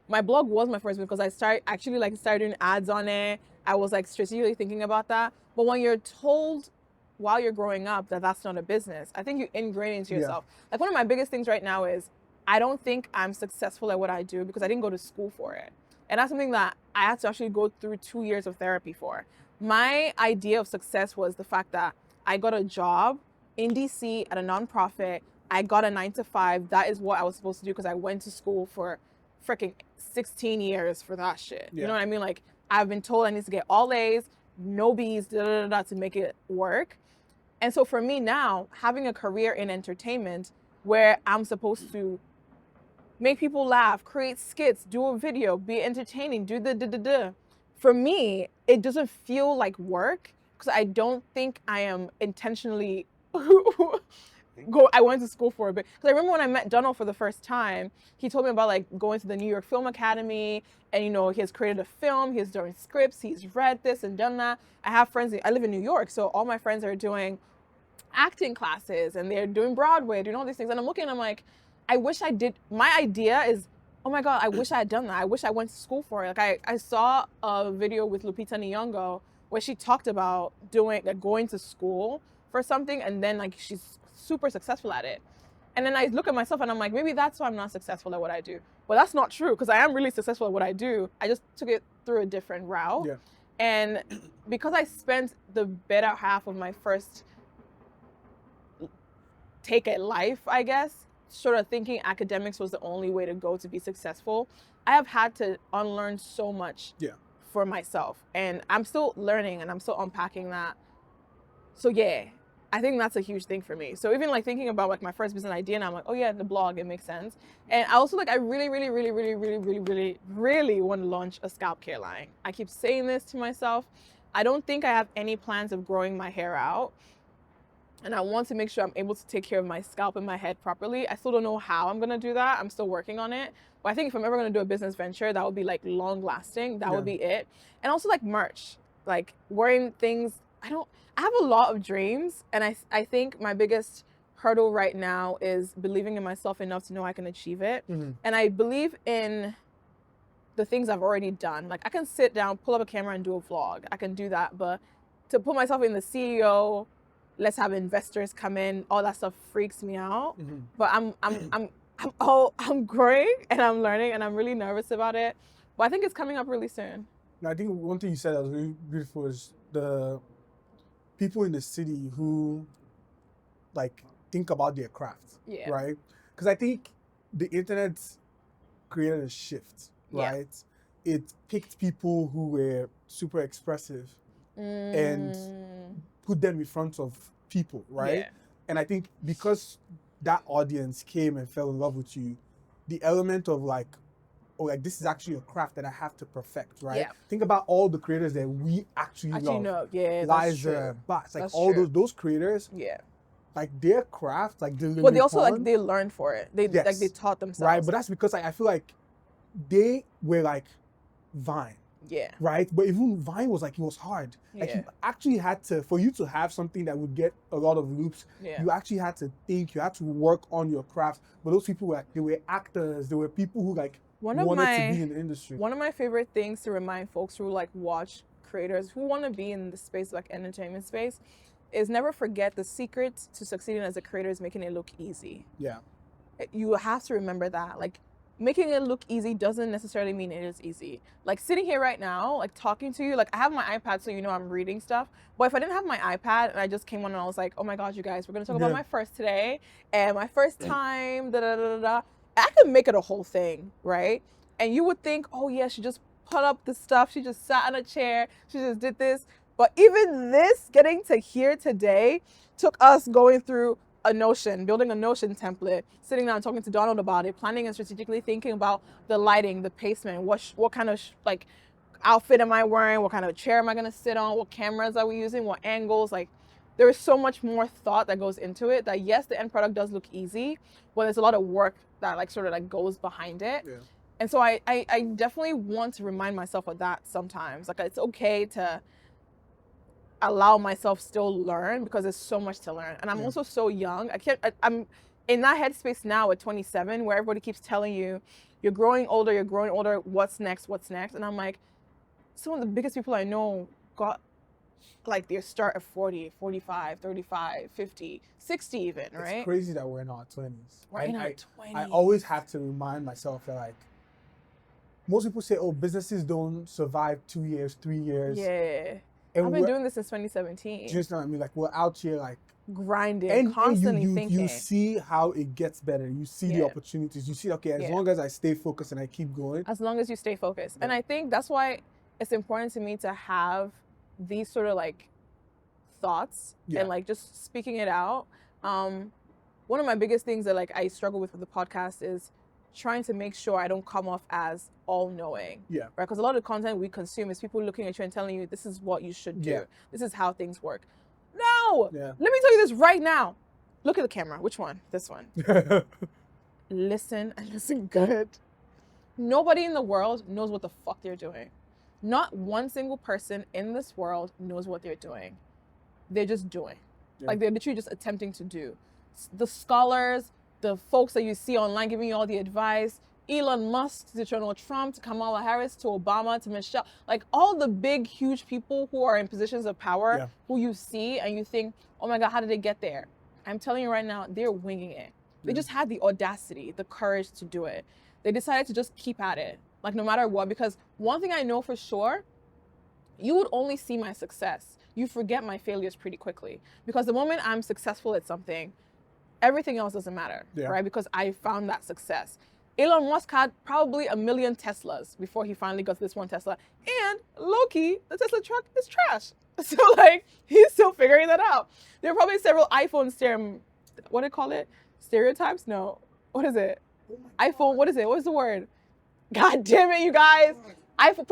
my blog was my first because I started doing ads on it. I was like strategically thinking about that. But when you're told while you're growing up that that's not a business, I think you ingrain into yourself. Like one of my biggest things right now is I don't think I'm successful at what I do because I didn't go to school for it. And that's something that I had to actually go through 2 years of therapy for. My idea of success was the fact that I got a job in DC at a nonprofit. I got a 9-to-5. That is what I was supposed to do because I went to school for freaking 16 years for that shit. You know what I mean? Like I've been told I need to get all A's, no B's, to make it work. And so for me now, having a career in entertainment where I'm supposed to make people laugh, create skits, do a video, be entertaining, do the. For me, it doesn't feel like work because I don't think I am intentionally I went to school for a bit. Because I remember when I met Donald for the first time, he told me about like going to the New York Film Academy and, you know, he has created a film, he's doing scripts, he's read this and done that. I have friends, I live in New York, so all my friends are doing acting classes and they're doing Broadway, doing all these things. And I'm looking and I'm like, I wish I did. My idea is, oh my God, I wish I had done that. I wish I went to school for it. Like I saw a video with Lupita Nyong'o where she talked about going to school for something and then like she's super successful at it. And then I look at myself and I'm like, maybe that's why I'm not successful at what I do. But that's not true because I am really successful at what I do. I just took it through a different route. Yeah. And because I spent the better half of my first take at life, I guess, sort of thinking academics was the only way to go to be successful, I have had to unlearn so much for myself. And I'm still learning and I'm still unpacking that. So yeah, I think that's a huge thing for me. So even like thinking about like my first business idea and I'm like, oh yeah, the blog, it makes sense. And I also like, I really want to launch a scalp care line. I keep saying this to myself. I don't think I have any plans of growing my hair out. And I want to make sure I'm able to take care of my scalp and my head properly. I still don't know how I'm gonna do that. I'm still working on it. But I think if I'm ever gonna do a business venture, that would be like long lasting. That would be it. And also like merch, like wearing things. I have a lot of dreams. And I think my biggest hurdle right now is believing in myself enough to know I can achieve it. And I believe in the things I've already done. Like I can sit down, pull up a camera and do a vlog. I can do that. But to put myself in the CEO, let's have investors come in, all that stuff freaks me out. But I'm growing and I'm learning and I'm really nervous about it. But I think it's coming up really soon. I think one thing you said that was really beautiful is the people in the city who like think about their craft, right? Because I think the internet created a shift, right? It picked people who were super expressive and put them in front of people, right? And I think because that audience came and fell in love with you, the element of like, oh, like this is actually a craft that I have to perfect, right? Think about all the creators that we actually love. Liza, Bats, like all those creators. Like their craft, like but they also like they learned for it. They like they taught themselves. Right, but that's because I feel like they were like Vine. Yeah. right? But even Vine was like, it was hard. Like Yeah. you actually had to, for you to have something that would get a lot of loops, Yeah. you actually had to think, you had to work on your craft. But those people were, they were actors, they were people who like wanted to be in the industry. One of my favorite things to remind folks who like watch creators who want to be in the space, like entertainment space, is never forget the secret to succeeding as a creator is making it look easy. Yeah. You have to remember that. Like, making it look easy doesn't necessarily mean it is easy. Like, sitting here right now, like talking to you, like I have my iPad, so you know I'm reading stuff. But if I didn't have my iPad and I just came on and I was like, oh my God, you guys, we're gonna talk about my first today and my first time, da da da da, I could make it a whole thing, right? And you would think, oh yeah, she just put up the stuff, she just sat in a chair, she just did this. But even this, getting to here today, took us going through a Notion, building a Notion template, sitting down talking to Donald about it, planning and strategically thinking about the lighting, the placement, what kind of like outfit am I wearing, what kind of chair am I gonna sit on, what cameras are we using, what angles. Like, there is so much more thought that goes into it that yes, the end product does look easy, but there's a lot of work that like sort of like goes behind it. Yeah. And so I definitely want to remind myself of that sometimes. Like, it's okay to allow myself still learn because there's so much to learn. And I'm also so young. I'm in that headspace now at 27 where everybody keeps telling you, you're growing older, what's next? And I'm like, some of the biggest people I know got like their start at 40, 45, 35, 50, 60 even, right? It's crazy that we're in our 20s. We're in our 20s. I always have to remind myself that like, most people say, oh, businesses don't survive 2 years, 3 years. Yeah. And I've been doing this since 2017. Do you know what I mean? Like, we're out here like grinding, constantly thinking. You see how it gets better. You see the opportunities. You see, okay, as long as I stay focused and I keep going. As long as you stay focused. And I think that's why it's important to me to have these sort of like thoughts and like just speaking it out. One of my biggest things that like I struggle with the podcast is trying to make sure I don't come off as all-knowing. Yeah. Right? Because a lot of the content we consume is people looking at you and telling you, this is what you should do. Yeah. This is how things work. No! Yeah. Let me tell you this right now. Look at the camera. Which one? This one. Listen and listen good. Nobody in the world knows what the fuck they're doing. Not one single person in this world knows what they're doing. They're just doing. Yeah. Like, they're literally just attempting to do. The scholars, the folks that you see online giving you all the advice, Elon Musk to Donald Trump to Kamala Harris to Obama to Michelle, like all the big, huge people who are in positions of power, who you see and you think, oh my God, how did they get there? I'm telling you right now, they're winging it. They just had the audacity, the courage to do it. They decided to just keep at it, like no matter what, because one thing I know for sure, you would only see my success. You forget my failures pretty quickly, because the moment I'm successful at something, everything else doesn't matter, right? Because I found that success. Elon Musk had probably 1 million Teslas before he finally got this one Tesla. And low-key, the Tesla truck is trash. So like, he's still figuring that out. There are probably several iPhone what do they call it? Stereotypes? No. What is it? iPhone, what is it? What is the word? God damn it, you guys. iPhone,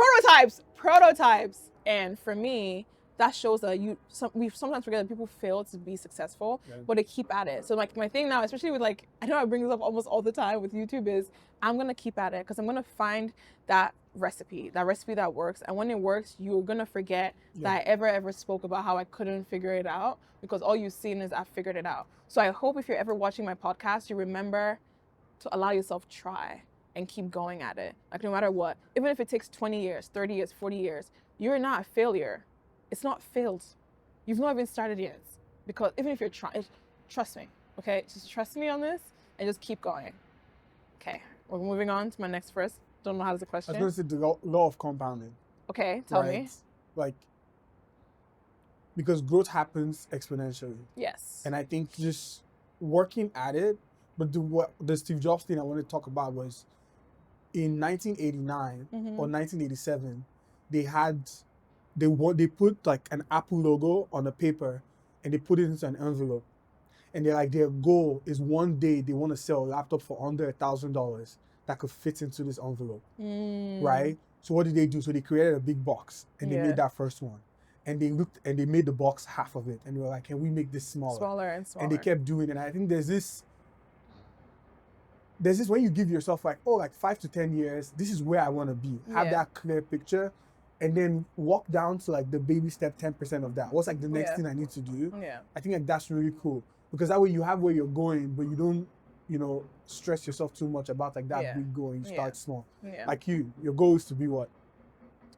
prototypes. And for me, that shows that we sometimes forget that people fail to be successful, but they keep at it. So like my thing now, especially with like, I know I bring this up almost all the time with YouTube, is I'm gonna keep at it because I'm gonna find that recipe that works. And when it works, you're gonna forget that I ever spoke about how I couldn't figure it out, because all you've seen is I figured it out. So I hope if you're ever watching my podcast, you remember to allow yourself try and keep going at it. Like no matter what, even if it takes 20 years, 30 years, 40 years, you're not a failure. It's not failed. You've not even started yet. Because even if you're trying, trust me, okay? Just trust me on this and just keep going. Okay, we're moving on to my next verse. Don't know how to question. I was going to say the law of compounding. Okay, tell me. Like, because growth happens exponentially. Yes. And I think just working at it, but the Steve Jobs thing I want to talk about was in 1989 or 1987, they put like an Apple logo on a paper and they put it into an envelope. And they're like, their goal is one day they want to sell a laptop for under $1,000 that could fit into this envelope, right? So what did they do? So they created a big box and they made that first one. And they looked and they made the box half of it. And they were like, can we make this smaller? Smaller and smaller. And they kept doing it. And I think there's this when you give yourself like, oh, like 5 to 10 years, this is where I want to be. Have that clear picture. and then walk down to like the baby step 10% of that. What's like the next Yeah. thing I need to do? Yeah. I think like that's really cool because that way you have where you're going, but you don't, stress yourself too much about like that Yeah. big goal. You start small. Yeah. Like your goal is to be what?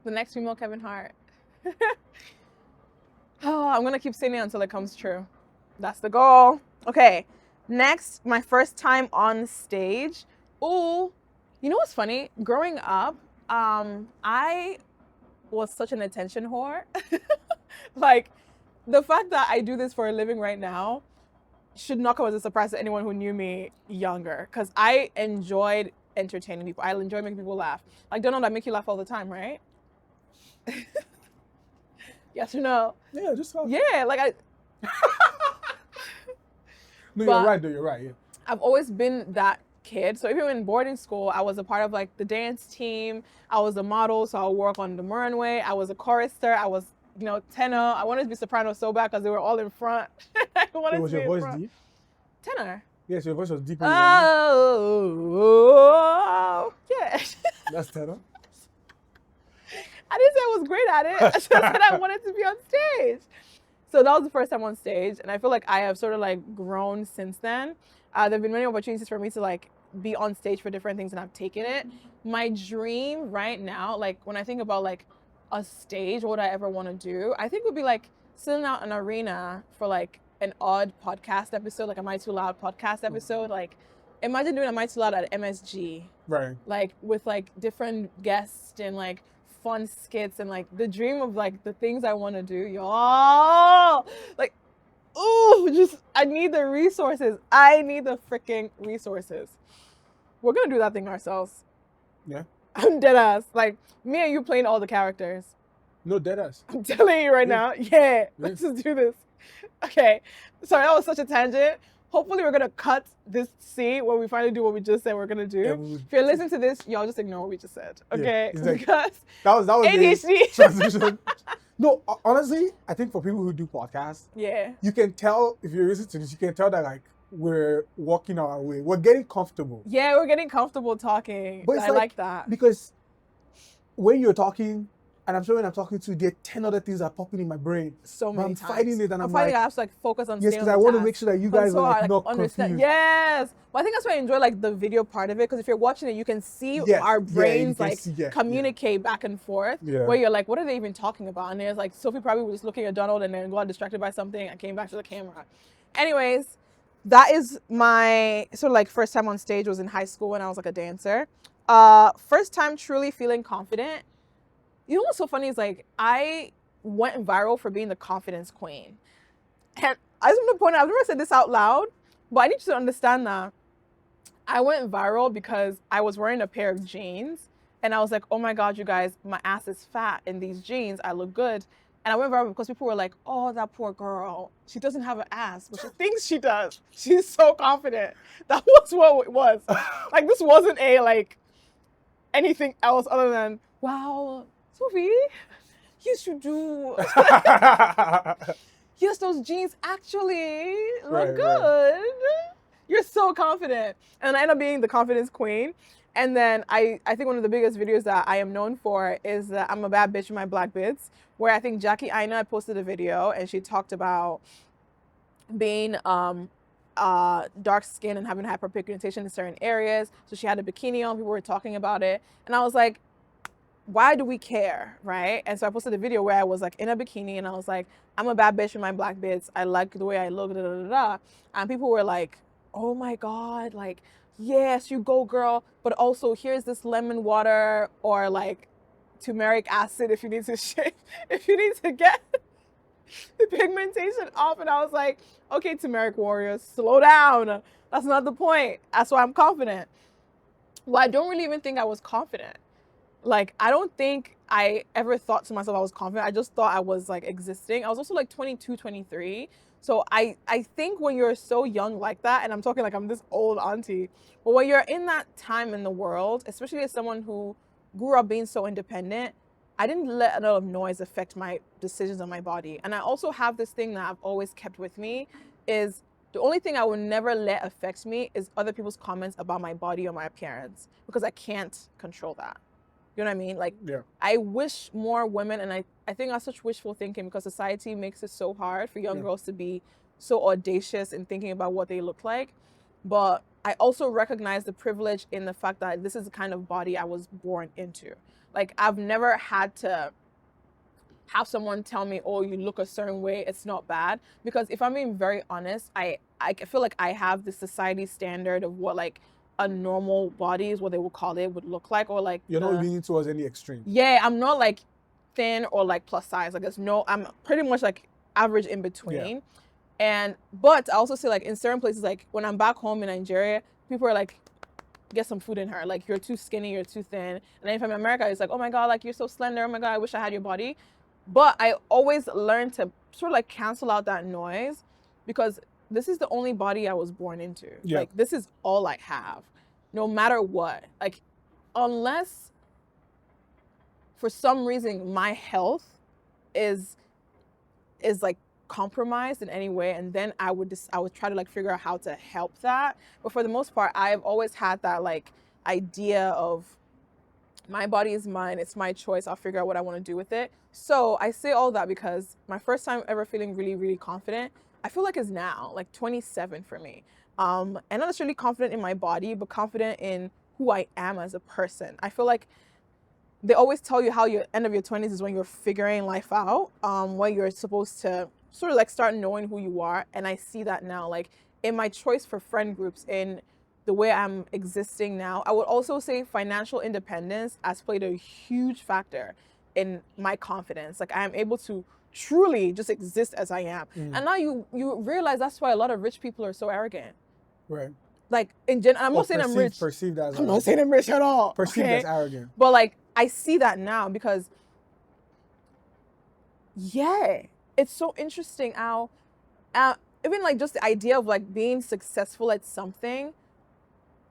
The next female Kevin Hart. Oh, I'm gonna keep saying it until it comes true. That's the goal. Okay. Next, my first time on stage. Ooh, you know what's funny? Growing up, I was such an attention whore. Like, the fact that I do this for a living right now should not come as a surprise to anyone who knew me younger, because I enjoyed entertaining people. I enjoy making people laugh. Like, don't know that make you laugh all the time, right? Yes or no? Yeah, just laugh. Yeah, like No, But- you're right though. You're right. Yeah. I've always been that kid. So even in boarding school, I was a part of like the dance team. I was a model, so I would work on the runway. I was a chorister. I was, tenor. I wanted to be soprano so bad because they were all in front. I wanted Was to be your in voice front. deep? Tenor. Yes, your voice was deep. Oh, yeah. That's tenor. I didn't say I was great at it. I just said I wanted to be on stage. So that was the first time on stage, and I feel like I have sort of like grown since then. There've been many opportunities for me to like be on stage for different things, and I've taken it. My dream right now, like when I think about like a stage, what would I ever want to do? I think would be like sitting out an arena for like an odd podcast episode, like a Am I Too Loud podcast episode. Like imagine doing Am I Too Loud at MSG, Right. like with like different guests and like fun skits and like the dream of like the things I want to do, y'all. Like, ooh, just I need the resources. I need the freaking resources. We're gonna do that thing ourselves. Yeah. I'm dead ass. Like me and you playing all the characters. No, deadass. I'm telling you right now. Yeah, let's just do this. Okay. Sorry, that was such a tangent. Hopefully we're gonna cut this scene when we finally do what we just said we're gonna do. Yeah, If you're listening to this, y'all just ignore what we just said. Okay? it's like- Because That was the ADHD. transition. No, honestly, I think for people who do podcasts, Yeah. you can tell if you're listening to this, you can tell that like we're walking our way. We're getting comfortable Yeah, we're getting comfortable talking. But it's I like- like that. because when you're talking, and I'm sure when I'm talking to you, there are 10 other things that are popping in my brain. So many I'm times. fighting it, and I'm fighting. like, I have to like focus on yes, staying because on I the want to task. make sure that you But guys so are I, like not understand. confused. Yes. Well, I think that's why I enjoy like the video part of it, because if you're watching it, you can see Yes, our yeah, you brains can like see, yeah. communicate back and forth. Yeah. Where you're like, what are they even talking about? And there's like Sophie probably was just looking at Donald and then got distracted by something. I came back to the camera. Anyways, that is my sort of like first time on stage was in high school when I was like a dancer. First time truly feeling confident. You know what's so funny is like I went viral for being the confidence queen. And I just want to point out, I've never said this out loud, but I need you to understand that I went viral because I was wearing a pair of jeans and I was like, oh my God, you guys, my ass is fat in these jeans. I look good. And I went viral because people were like, oh, that poor girl. She doesn't have an ass, but she thinks she does. She's so confident. That was what it was. Like, this wasn't a, like, anything else other than, wow, Sophie, yes, you do. Yes, those jeans actually look Right, good. right. You're so confident. And I end up being the confidence queen. And then I think one of the biggest videos that I am known for is that I'm a bad bitch in my black bits, where I think Jackie Aina posted a video and she talked about being dark skin and having hyperpigmentation in certain areas. So she had a bikini on, people were talking about it. And I was like, why do we care, right? And so I posted a video where I was like in a bikini and I was like, I'm a bad bitch in my black bits. I like the way I look, da da da da. And people were like, oh my God, like, yes, you go girl. But also here's this lemon water or like turmeric acid if you need to shave, if you need to get the pigmentation off. And I was like, okay, turmeric warriors, slow down. That's not the point. That's why I'm confident. Well, I don't really even think I was confident. Like, I don't think I ever thought to myself I was confident. I just thought I was like existing. I was also like 22, 23. So I think when you're so young like that, and I'm talking like I'm this old auntie, but when you're in that time in the world, especially as someone who grew up being so independent, I didn't let a lot of noise affect my decisions on my body. And I also have this thing that I've always kept with me is the only thing I will never let affect me is other people's comments about my body or my appearance, because I can't control that. You know what I mean? Like, Yeah. I wish more women, and I think that's such wishful thinking because society makes it so hard for young girls to be so audacious in thinking about what they look like. But I also recognize the privilege in the fact that this is the kind of body I was born into. Like, I've never had to have someone tell me, oh, you look a certain way, it's not bad. Because if I'm being very honest, I feel like I have the society standard of what like a normal body is, what they would call it, would look like, or like You're not leaning towards any extreme. Yeah, I'm not like thin or like plus size. Like, I'm pretty much like average in between. But I also say like in certain places, like when I'm back home in Nigeria, people are like, get some food in her. Like, you're too skinny, you're too thin. And then if I'm in America, it's like, oh my God, like you're so slender. Oh my God, I wish I had your body. But I always learned to sort of like cancel out that noise because this is the only body I was born into. Like, this is all I have, no matter what. Like, unless for some reason my health is like compromised in any way, and then I would try to like figure out how to help that. But for the most part, I've always had that like idea of my body is mine, it's my choice, I'll figure out what I want to do with it. So I say all that because my first time ever feeling really, really confident, I feel like is now, like 27 for me. And not necessarily confident in my body, but confident in who I am as a person. I feel like they always tell you how your end of your 20s is when you're figuring life out, when you're supposed to sort of like start knowing who you are. And I see that now, like in my choice for friend groups, in the way I'm existing now. I would also say financial independence has played a huge factor in my confidence. Like, I am able to truly just exist as I am. And now you realize that's why a lot of rich people are so arrogant. Right. Like, I'm not saying I'm rich. Perceived as I'm not saying I'm rich at all. Perceived as arrogant. But like, I see that now because, it's so interesting how, even like just the idea of like being successful at something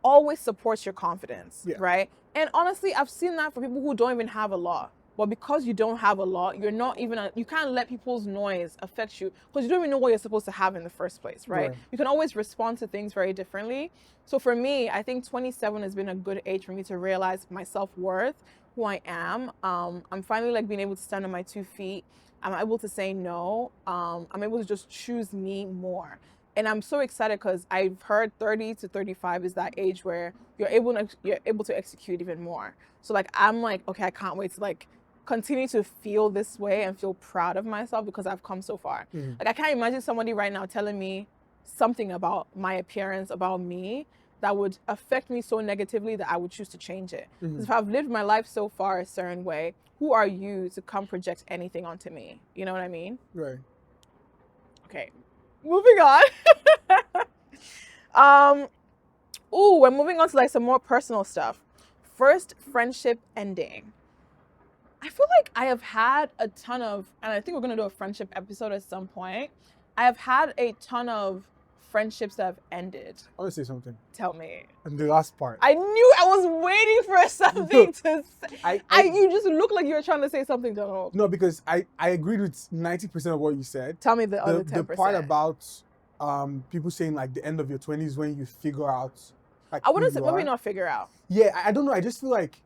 always supports your confidence, right? And honestly, I've seen that for people who don't even have a lot. But because you don't have a lot, you can't let people's noise affect you because you don't even know what you're supposed to have in the first place, right? You can always respond to things very differently. So for me, I think 27 has been a good age for me to realize my self-worth, who I am. I'm finally like being able to stand on my 2 feet. I'm able to say no. I'm able to just choose me more. And I'm so excited because I've heard 30 to 35 is that age where you're able to execute even more. So like, I'm like, okay, I can't wait to like continue to feel this way and feel proud of myself because I've come so far. Like, I can't imagine somebody right now telling me something about my appearance, about me, that would affect me so negatively that I would choose to change it. Because if I've lived my life so far a certain way, who are you to come project anything onto me? You know what I mean? Right. Okay. Moving on. We're moving on to like some more personal stuff. First friendship ending. I feel like I have had a ton of, and I think we're gonna do a friendship episode at some point. I have had a ton of friendships that have ended. I want to say something. Tell me. And the last part. I knew I was waiting for something to say. You just look like you were trying to say something, Donald. No, because I agreed with 90% of what you said. Tell me the other 10%. The part about people saying like the end of your 20s when you figure out like I wouldn't say maybe not figure out. Yeah, I don't know. I just feel like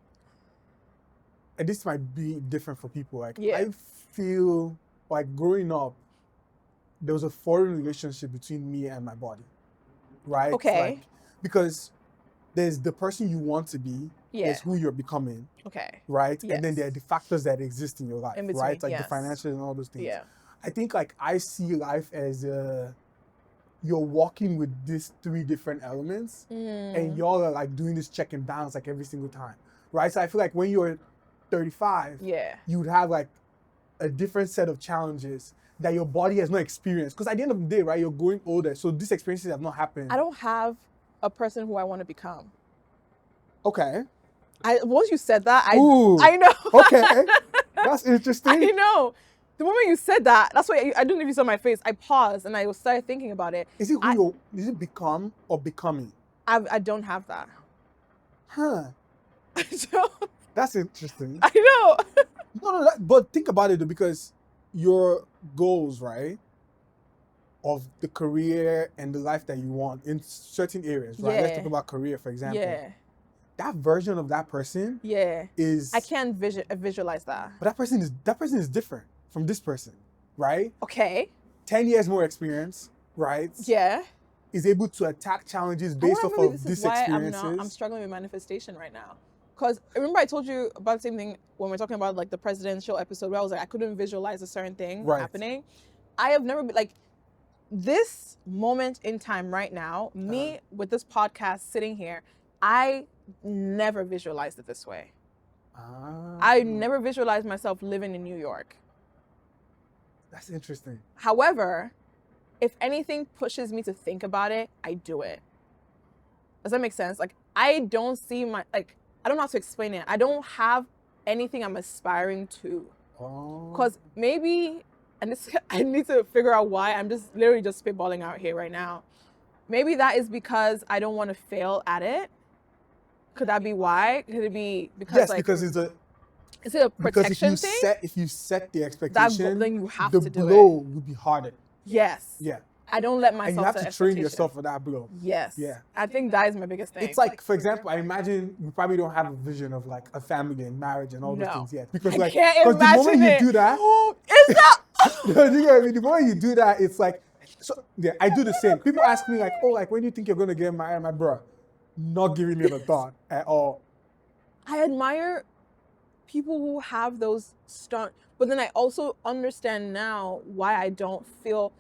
this might be different for people. Like, I feel like growing up, there was a foreign relationship between me and my body, right? Okay. Like, because there's the person you want to be, there's who you're becoming, right? Yes. And then there are the factors that exist in your life, in between, right? Like the financial and all those things. Yeah. I think like I see life as you're walking with these 3 different elements, and y'all are like doing this check and balance like every single time, right? So I feel like when you're 35, you would have like a different set of challenges that your body has not experienced. Because at the end of the day, right, you're growing older, so these experiences have not happened. I don't have a person who I want to become. Okay. Once you said that, I know. Okay. That's interesting. I know. The moment you said that, that's why I don't know if you saw my face. I paused and I started thinking about it. Is it become or becoming? I don't have that. Huh. I don't. That's interesting. I know. No, but think about it though, because your goals, right, of the career and the life that you want in certain areas, right? Let's talk about career, for example. that version of that person Yeah. is. I can't visualize that. But that person is different from this person, right? Okay. 10 years more experience, right? Yeah. Is able to attack challenges I based wonder off maybe of this is these why experiences. I'm struggling with manifestation right now. Because remember I told you about the same thing when we are talking about like the presidential episode where I was like I couldn't visualize a certain thing Right. happening. I have never been like this moment in time right now, me with this podcast sitting here, I never visualized it this way. I never visualized myself living in New York. That's interesting. However, if anything pushes me to think about it, I do it. Does that make sense? Like, I don't see I don't know how to explain it. I don't have anything I'm aspiring to. Because maybe, and this, I need to figure out why. I'm just literally just spitballing out here right now. Maybe that is because I don't want to fail at it. Could that be why? Could it be because yes, like, because is it a protection thing? If you set the expectation, then you have the to do blow it. would be harder. Yes. Yeah. I don't let myself. And you have set to train expectation. yourself for that blow. Yes. Yeah. I think that is my biggest thing. It's like, for example, I imagine you probably don't have a vision of like a family and marriage and all those things yet. Because I can't imagine the moment it. you do that, it's not. you know what I mean? The moment you do that, it's like, so yeah, I do the same. People ask me like, oh, like when do you think you're gonna get married? My bro, not giving it a thought at all. I admire people who have those but then I also understand now why I don't feel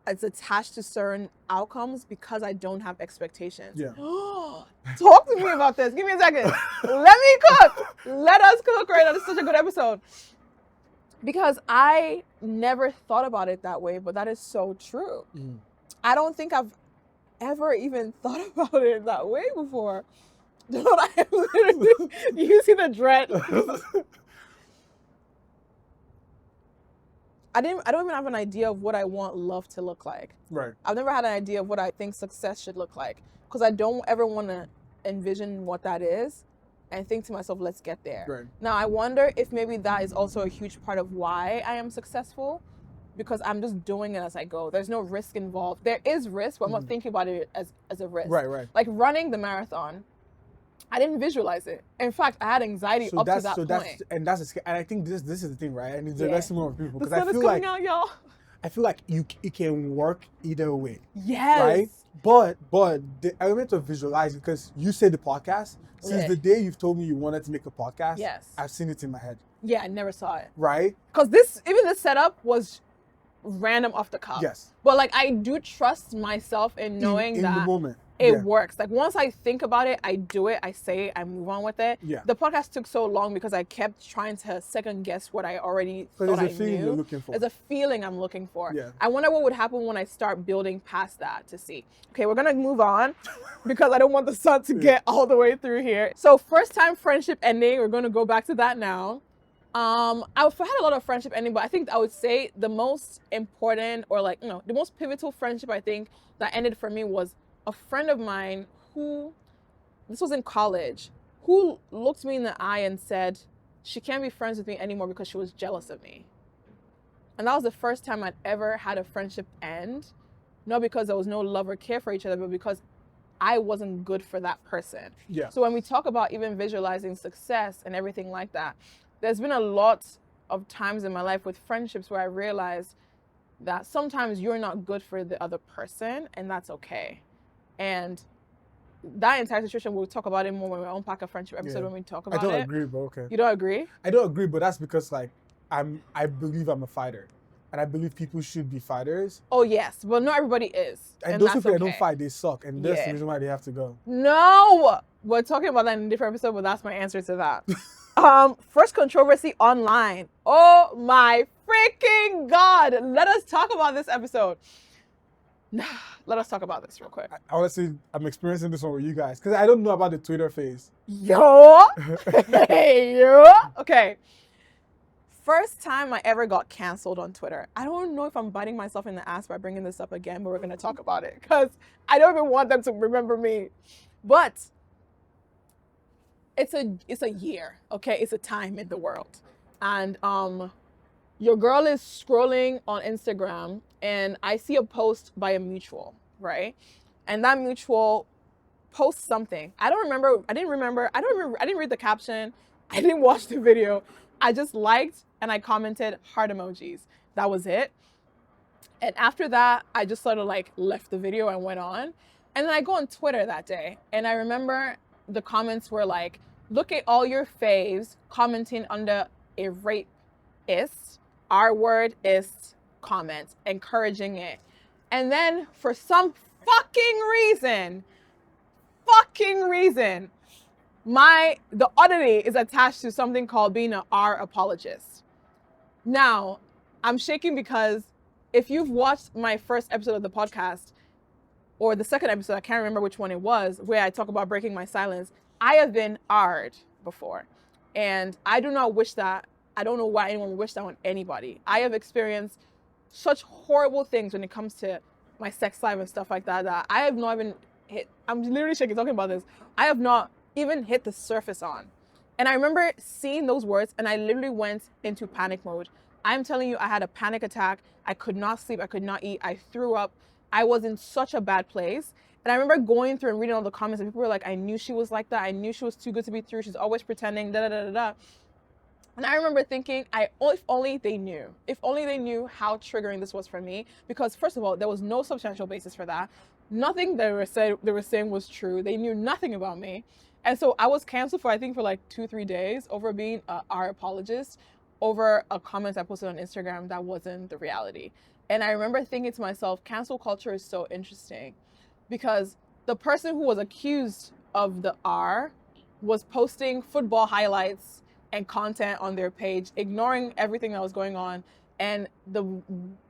as attached to certain outcomes because I don't have expectations. Yeah. Talk to me about this. Give me a second. Let me cook. Let us cook right now. This is such a good episode. Because I never thought about it that way, but that is so true. I don't think I've ever even thought about it that way before. You know what I am literally, you see the dread. I don't even have an idea of what I want love to look like. Right. I've never had an idea of what I think success should look like because I don't ever want to envision what that is and think to myself, let's get there. Right. Now, I wonder if maybe that is also a huge part of why I am successful because I'm just doing it as I go. There's no risk involved. There is risk, but I'm not thinking about it as a risk. Right. Like running the marathon, I didn't visualize it. In fact, I had anxiety up to that point. And I think this is the thing, right? And it's the lesson of people because the sun is coming out, y'all. I feel like it can work either way. Yes. Right? But the element of visualizing, because you said the podcast, since the day you've told me you wanted to make a podcast, I've seen it in my head. Yeah, I never saw it. Right? Because even this setup was random off the cuff. Yes. But like I do trust myself in knowing that in the moment. It works. Like once I think about it, I do it, I say it, I move on with it. Yeah. The podcast took so long because I kept trying to second guess what I already thought I knew. There's a feeling you're looking for. There's a feeling I'm looking for. Yeah. I wonder what would happen when I start building past that to see. Okay, we're gonna move on because I don't want the sun to get all the way through here. So first time friendship ending, we're gonna go back to that now. I've had a lot of friendship ending, but I think I would say the most important or like, the most pivotal friendship I think that ended for me was a friend of mine who, this was in college, who looked me in the eye and said, she can't be friends with me anymore because she was jealous of me. And that was the first time I'd ever had a friendship end, not because there was no love or care for each other, but because I wasn't good for that person. Yeah. So when we talk about even visualizing success and everything like that, there's been a lot of times in my life with friendships where I realized that sometimes you're not good for the other person, and that's okay. And that entire situation, we'll talk about it more when we unpack a friendship episode when we talk about it. I don't agree, but okay. You don't agree? I don't agree, but that's because like I believe I'm a fighter. And I believe people should be fighters. Oh yes, but not everybody is. And those people that don't fight, they suck. And that's the reason why they have to go. No! We're talking about that in a different episode, but that's my answer to that. First controversy online. Oh my freaking God. Let us talk about this episode. Let us talk about this real quick. Honestly, I'm experiencing this one with you guys because I don't know about the Twitter phase. Yo! Hey, yo! Okay. First time I ever got canceled on Twitter. I don't know if I'm biting myself in the ass by bringing this up again, but we're going to talk about it because I don't even want them to remember me. But it's a year, okay? It's a time in the world. And your girl is scrolling on Instagram and I see a post by a mutual, right? And that mutual post something. I didn't remember. I didn't read the caption. I didn't watch the video. I just liked and I commented heart emojis. That was it. And after that, I just sort of like left the video and went on. And then I go on Twitter that day, and I remember the comments were like, look at all your faves commenting under a rapist, our word is comment, encouraging it. And then for some fucking reason, the Odditty is attached to something called being an R apologist. Now, I'm shaking because if you've watched my first episode of the podcast, or the second episode, I can't remember which one it was, where I talk about breaking my silence, I have been R'd before. And I do not wish that. I don't know why anyone would wish that on anybody. I have experienced such horrible things when it comes to my sex life and stuff like that, that I have not even hit, I'm literally shaking talking about this, I have not even hit the surface on. And I remember seeing those words and I literally went into panic mode. I'm telling you, I had a panic attack. I could not sleep. I could not eat. I threw up. I was in such a bad place. And I remember going through and reading all the comments and people were like, I knew she was like that. I knew she was too good to be true. She's always pretending, da da da da da. And I remember thinking, if only they knew how triggering this was for me. Because first of all, there was no substantial basis for that. Nothing they were saying was true. They knew nothing about me. And so I was canceled for, I think, for like 2-3 days over being our apologist, over a comment I posted on Instagram that wasn't the reality. And I remember thinking to myself, cancel culture is so interesting because the person who was accused of the R was posting football highlights and content on their page, ignoring everything that was going on. And the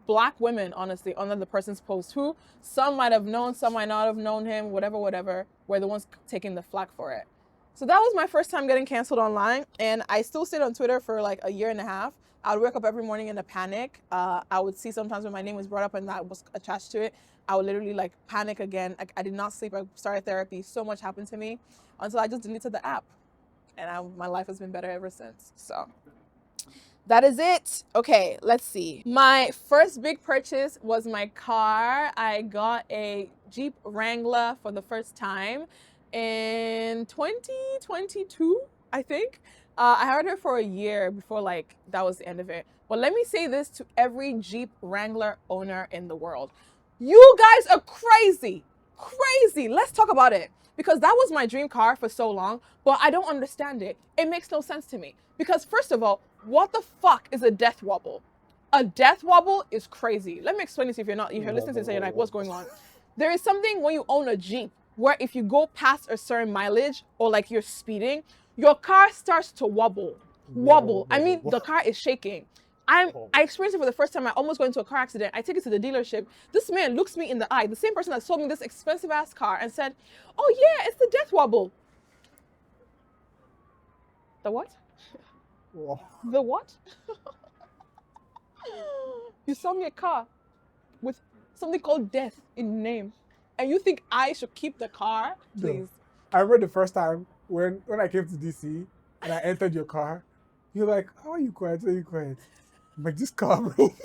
black women, honestly, under the person's post, who some might have known, some might not have known him, whatever, were the ones taking the flack for it. So that was my first time getting canceled online. And I still stayed on Twitter for like a year and a half. I would wake up every morning in a panic. I would see sometimes when my name was brought up and that was attached to it, I would literally like panic again. I did not sleep. I started therapy. So much happened to me until I just deleted the app. And my life has been better ever since. So that is it. Okay, let's see. My first big purchase was my car. I got a Jeep Wrangler for the first time in 2022, I think. I had her for a year before like that was the end of it. But let me say this to every Jeep Wrangler owner in the world. You guys are crazy. Crazy. Let's talk about it. Because that was my dream car for so long, but I don't understand it. It makes no sense to me. Because first of all, what the fuck is a death wobble? A death wobble is crazy. Let me explain this if you're listening to this and you're like, what's going on? There is something when you own a Jeep where if you go past a certain mileage or like you're speeding, your car starts to wobble. I mean, the car is shaking. I experienced it for the first time. I almost got into a car accident. I take it to the dealership. This man looks me in the eye, the same person that sold me this expensive ass car, and said, oh yeah, it's the death wobble. The what? Wow. The what? You sold me a car with something called death in the name. And you think I should keep the car? Please. No. I remember the first time when I came to DC and I entered your car, you're like, how are you quiet? Why are you quiet? I'm like, this car, bro. Donald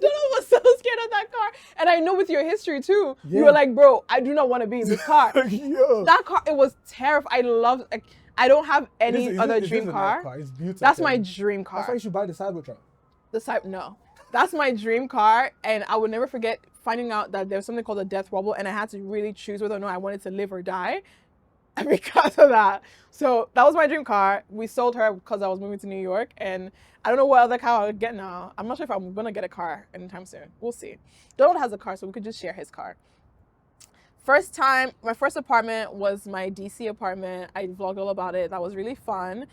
was so scared of that car. And I know with your history too, Yeah. you were like, bro, I do not want to be in this car. Yo. That car, it was terrifying. I love, like, I don't have any Is other this dream a car. nice car. It's beautiful. That's my dream car. That's why you should buy the Cybertruck. No. That's my dream car. And I will never forget finding out that there was something called a death wobble. And I had to really choose whether or not I wanted to live or die because of that. So that was my dream car. We sold her because I was moving to New York. And I don't know what other car I'll get now. I'm not sure if I'm going to get a car anytime soon. We'll see. Donald has a car, so we could just share his car. First time, my first apartment was my DC apartment. I vlogged all about it. That was really fun.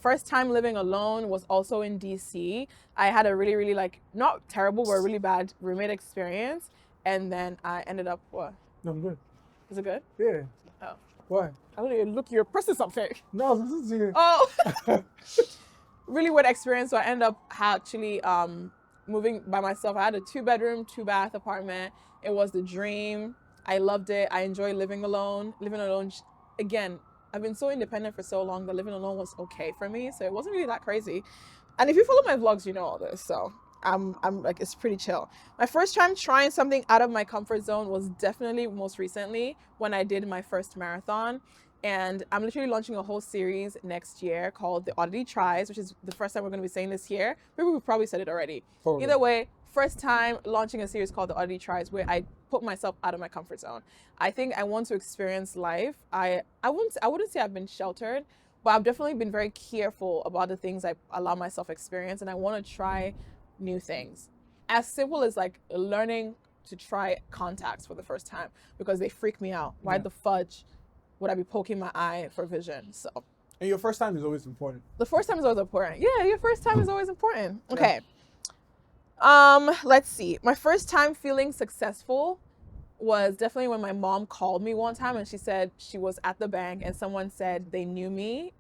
First time living alone was also in DC. I had a really, really like, not terrible, but a really bad roommate experience. And then I ended up, what? No, I'm good. Is it good? Yeah. Oh. Why? I don't even look, you're pressing something. No, I was listening to you. Oh. Really weird experience. So I ended up actually moving by myself. I had a 2-bedroom, 2-bath apartment. It was the dream. I loved it. I enjoy living alone. Living alone, again, I've been so independent for so long that living alone was okay for me. So it wasn't really that crazy. And if you follow my vlogs, you know all this. So I'm like, it's pretty chill. My first time trying something out of my comfort zone was definitely most recently when I did my first marathon. And I'm literally launching a whole series next year called the Oddity Tries, which is the first time we're going to be saying this here. Maybe we probably said it already. Totally. Either way, first time launching a series called the Oddity Tries where I put myself out of my comfort zone. I think I want to experience life. I wouldn't say I've been sheltered, but I've definitely been very careful about the things I allow myself experience, and I want to try new things. As simple as like learning to try contacts for the first time because they freak me out. Why the fudge would I be poking my eye for vision? So, and your first time is always important. The first time is always important. Yeah, your first time is always important. Okay. Let's see. My first time feeling successful was definitely when my mom called me one time and she said she was at the bank and someone said they knew me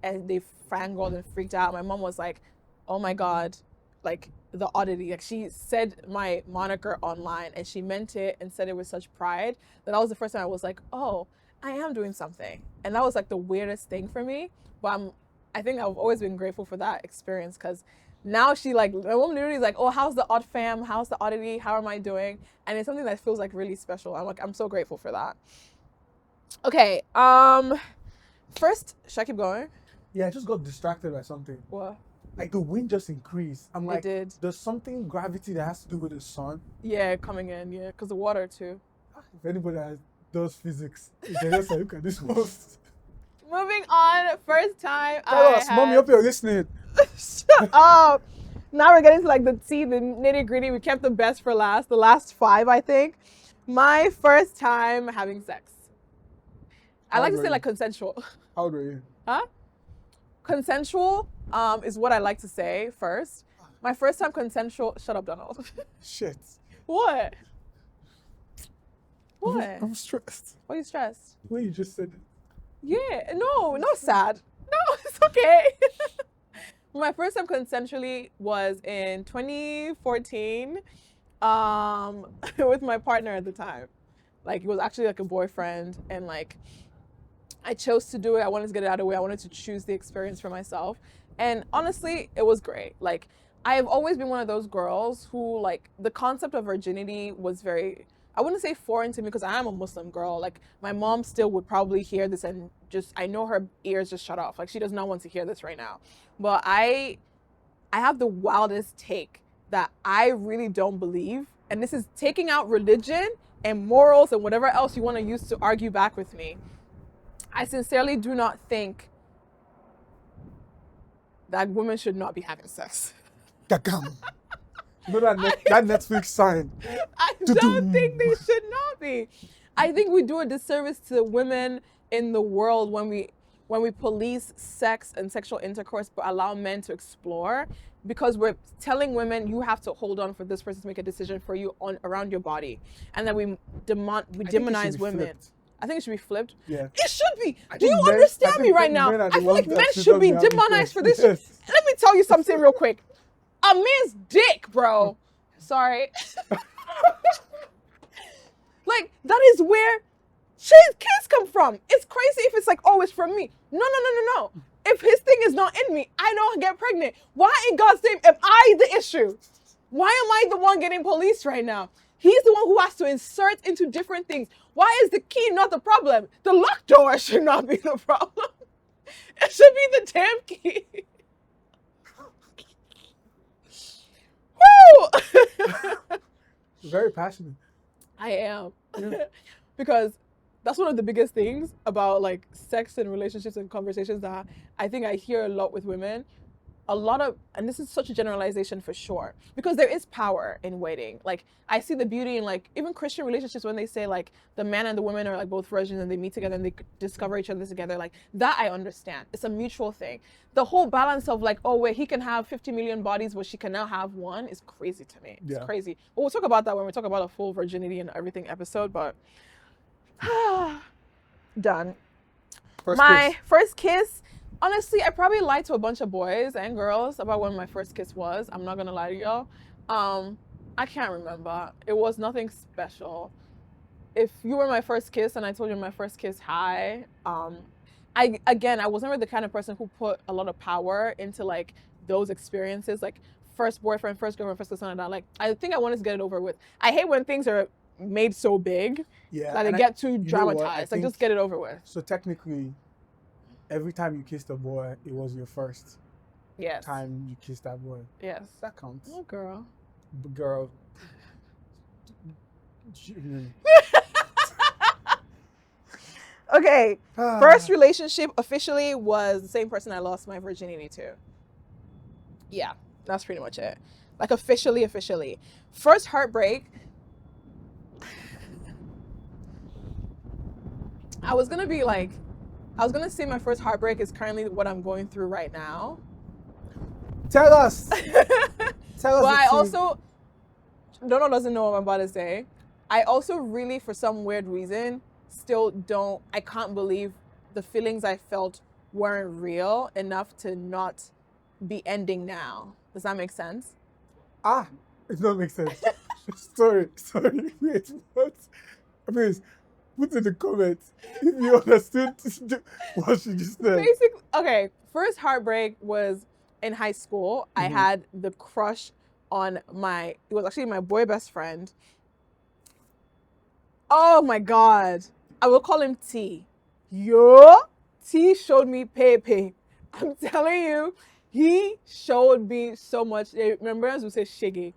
and they fangirled and freaked out. My mom was like, oh my God, like the Oddity. Like she said my moniker online and she meant it and said it with such pride that was the first time I was like, oh, I am doing something. And that was like the weirdest thing for me. But I think I've always been grateful for that experience because now she like, my mom literally is like, oh, how's the Odd Fam? How's the Oddity? How am I doing? And it's something that feels like really special. I'm so grateful for that. Okay. First, should I keep going? Yeah, I just got distracted by something. What? Like the wind just increased. I'm like, it did. There's something gravity that has to do with the sun. Yeah, coming in. Yeah, because the water too. If anybody does physics, you can just look at this post. Moving on. First time Tell us, mommy, hope you're listening. Shut up. Now we're getting to like the nitty gritty. We kept the best for last. The last 5, I think. My first time having sex. I like to say like consensual. How old were you? Huh? Consensual is what I like to say first. My first time consensual. Shut up, Donald. Shit. What? What? I'm stressed. Why are you stressed? The way you just said it. Yeah. No, not sad. No, it's okay. My first time consensually was in 2014 with my partner at the time. Like, it was actually like a boyfriend, and like, I chose to do it. I wanted to get it out of the way. I wanted to choose the experience for myself. And honestly, it was great. Like, I have always been one of those girls who, like, the concept of virginity was very, I wouldn't say foreign to me because I am a Muslim girl. Like, my mom still would probably hear this and just, I know her ears just shut off. Like, she does not want to hear this right now. But I have the wildest take that I really don't believe. And this is taking out religion and morals and whatever else you want to use to argue back with me. I sincerely do not think that women should not be having sex. Gagam. You know that Netflix sign? I don't think they should not be. I think we do a disservice to women in the world when we police sex and sexual intercourse but allow men to explore, because we're telling women you have to hold on for this person to make a decision for you around your body, and then we demonize women. Flipped. I think it should be flipped. Yeah. It should be. Do you understand me right now? I feel like men should be demonized for this. Yes. Let me tell you something real quick. A man's dick, bro. Sorry. Like, that is where kids come from. It's crazy if it's like, oh, it's from me. No. If his thing is not in me, I don't get pregnant. Why in God's name am I the issue? Why am I the one getting policed right now? He's the one who has to insert into different things. Why is the key not the problem? The locked door should not be the problem. It should be the damn key. Woo! Very passionate. I am. Yeah. Because that's one of the biggest things about like sex and relationships and conversations that I think I hear a lot with women. And this is such a generalization for sure, because there is power in waiting. Like, I see the beauty in like even Christian relationships when they say like the man and the woman are like both virgins and they meet together and they discover each other together. Like, that I understand. It's a mutual thing. The whole balance of like, oh wait, he can have 50 million bodies but she can now have one is crazy to me. It's crazy. But we'll talk about that when we talk about a full virginity and everything episode. But done. First kiss. Honestly, I probably lied to a bunch of boys and girls about when my first kiss was. I'm not gonna lie to y'all. I can't remember. It was nothing special. If you were my first kiss and I told you my first kiss, hi. I was never the kind of person who put a lot of power into like those experiences. Like, first boyfriend, first girlfriend, first this and that. Like, I think I wanted to get it over with. I hate when things are made so big that they get too dramatized. Like, just get it over with. So technically, every time you kissed a boy, it was your first time you kissed that boy. Yes. That counts. Oh, girl. Girl. Okay. First relationship officially was the same person I lost my virginity to. Yeah, that's pretty much it. Like, officially. First heartbreak. I was gonna say my first heartbreak is currently what I'm going through right now. Tell us. But I also, Dono doesn't know what I'm about to say. I also really, for some weird reason, I can't believe the feelings I felt weren't real enough to not be ending now. Does that make sense? It doesn't make sense. Sorry. Wait, what? Please, put in the comments if you understood what she just said. Basically, okay, first heartbreak was in high school. I had the crush on it was actually my boy best friend. Oh my God. I will call him T. T showed me Pepe. I'm telling you, he showed me so much. Remember, as we say shiggy.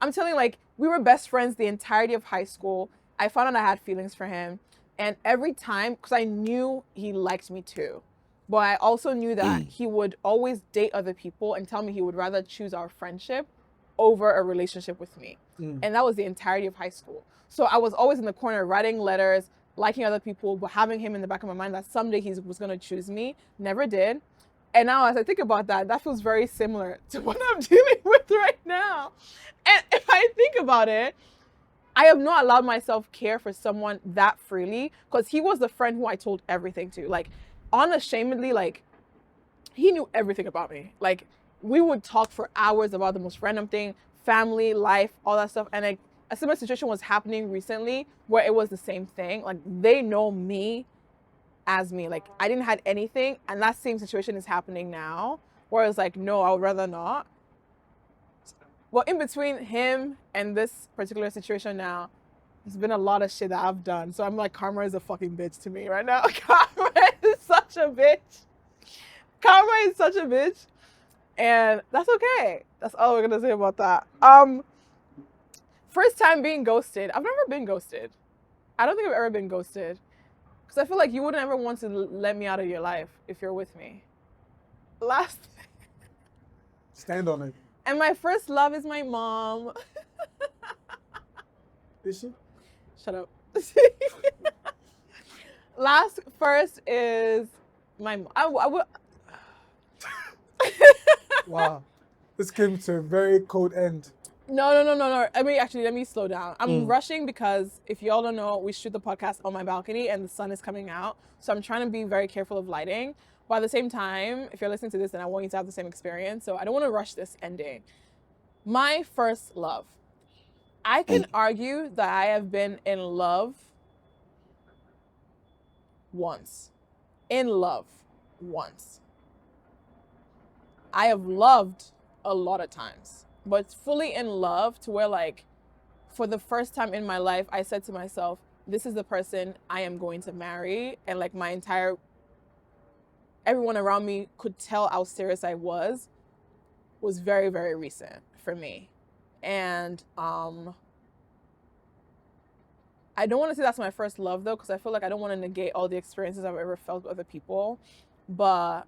I'm telling you, like, we were best friends the entirety of high school. I found out I had feelings for him. And every time, because I knew he liked me too, but I also knew that he would always date other people and tell me he would rather choose our friendship over a relationship with me. And that was the entirety of high school. So I was always in the corner writing letters, liking other people, but having him in the back of my mind that someday he was going to choose me. Never did. And now as I think about that, that feels very similar to what I'm dealing with right now. And if I think about it, I have not allowed myself care for someone that freely because he was the friend who I told everything to. Like, unashamedly, like, he knew everything about me. Like, we would talk for hours about the most random thing, family, life, all that stuff. And like, a similar situation was happening recently where it was the same thing. Like, they know me as me. Like, I didn't have anything, and that same situation is happening now where it's like, no, I would rather not. Well, in between him and this particular situation now, there's been a lot of shit that I've done. So I'm like, karma is a fucking bitch to me right now. Karma is such a bitch. And that's okay. That's all we're gonna say about that. First time being ghosted. I've never been ghosted. I don't think I've ever been ghosted. Because I feel like you wouldn't ever want to let me out of your life if you're with me. Last thing. Stand on it. And my first love is my mom. Is she? Shut up. First is my mom. Wow. This came to a very cold end. No. I mean, actually, let me slow down. I'm rushing because if y'all don't know, we shoot the podcast on my balcony and the sun is coming out. So I'm trying to be very careful of lighting. But at the same time, if you're listening to this, then I want you to have the same experience. So I don't want to rush this ending. My first love. I can argue that I have been in love once. In love once. I have loved a lot of times. But fully in love to where, like, for the first time in my life, I said to myself, this is the person I am going to marry. And like everyone around me could tell how serious I was very, very recent for me. And I don't want to say that's my first love though, because I feel like I don't want to negate all the experiences I've ever felt with other people. But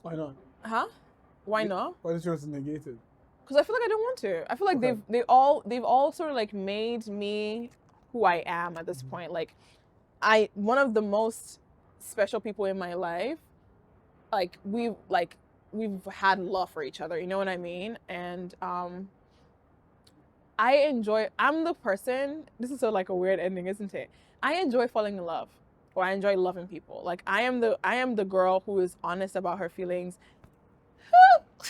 why not? Huh? Why not? Why did you want to negate it? Because I feel like I don't want to. I feel like they've all sort of like made me who I am at this point. Like, one of the most special people in my life. Like we've had love for each other. You know what I mean? And I'm the person. This is like a weird ending, isn't it? I enjoy falling in love, or I enjoy loving people. Like I am the girl who is honest about her feelings. I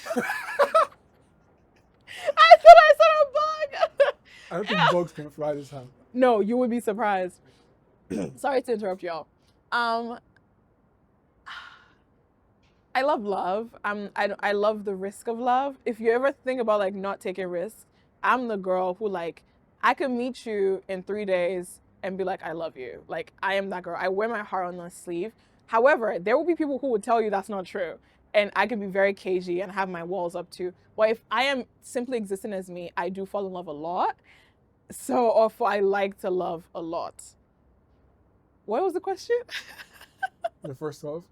thought I saw a bug. I don't think bugs can fly this high. No, you would be surprised. Sorry to interrupt y'all. I love love. I love the risk of love. If you ever think about like not taking risks, I'm the girl who like I could meet you in 3 days and be like I love you. Like I am that girl. I wear my heart on my sleeve. However, there will be people who would tell you that's not true, and I can be very cagey and have my walls up too. But if I am simply existing as me, I do fall in love a lot. So, or if I like to love a lot. What was the question? The first love.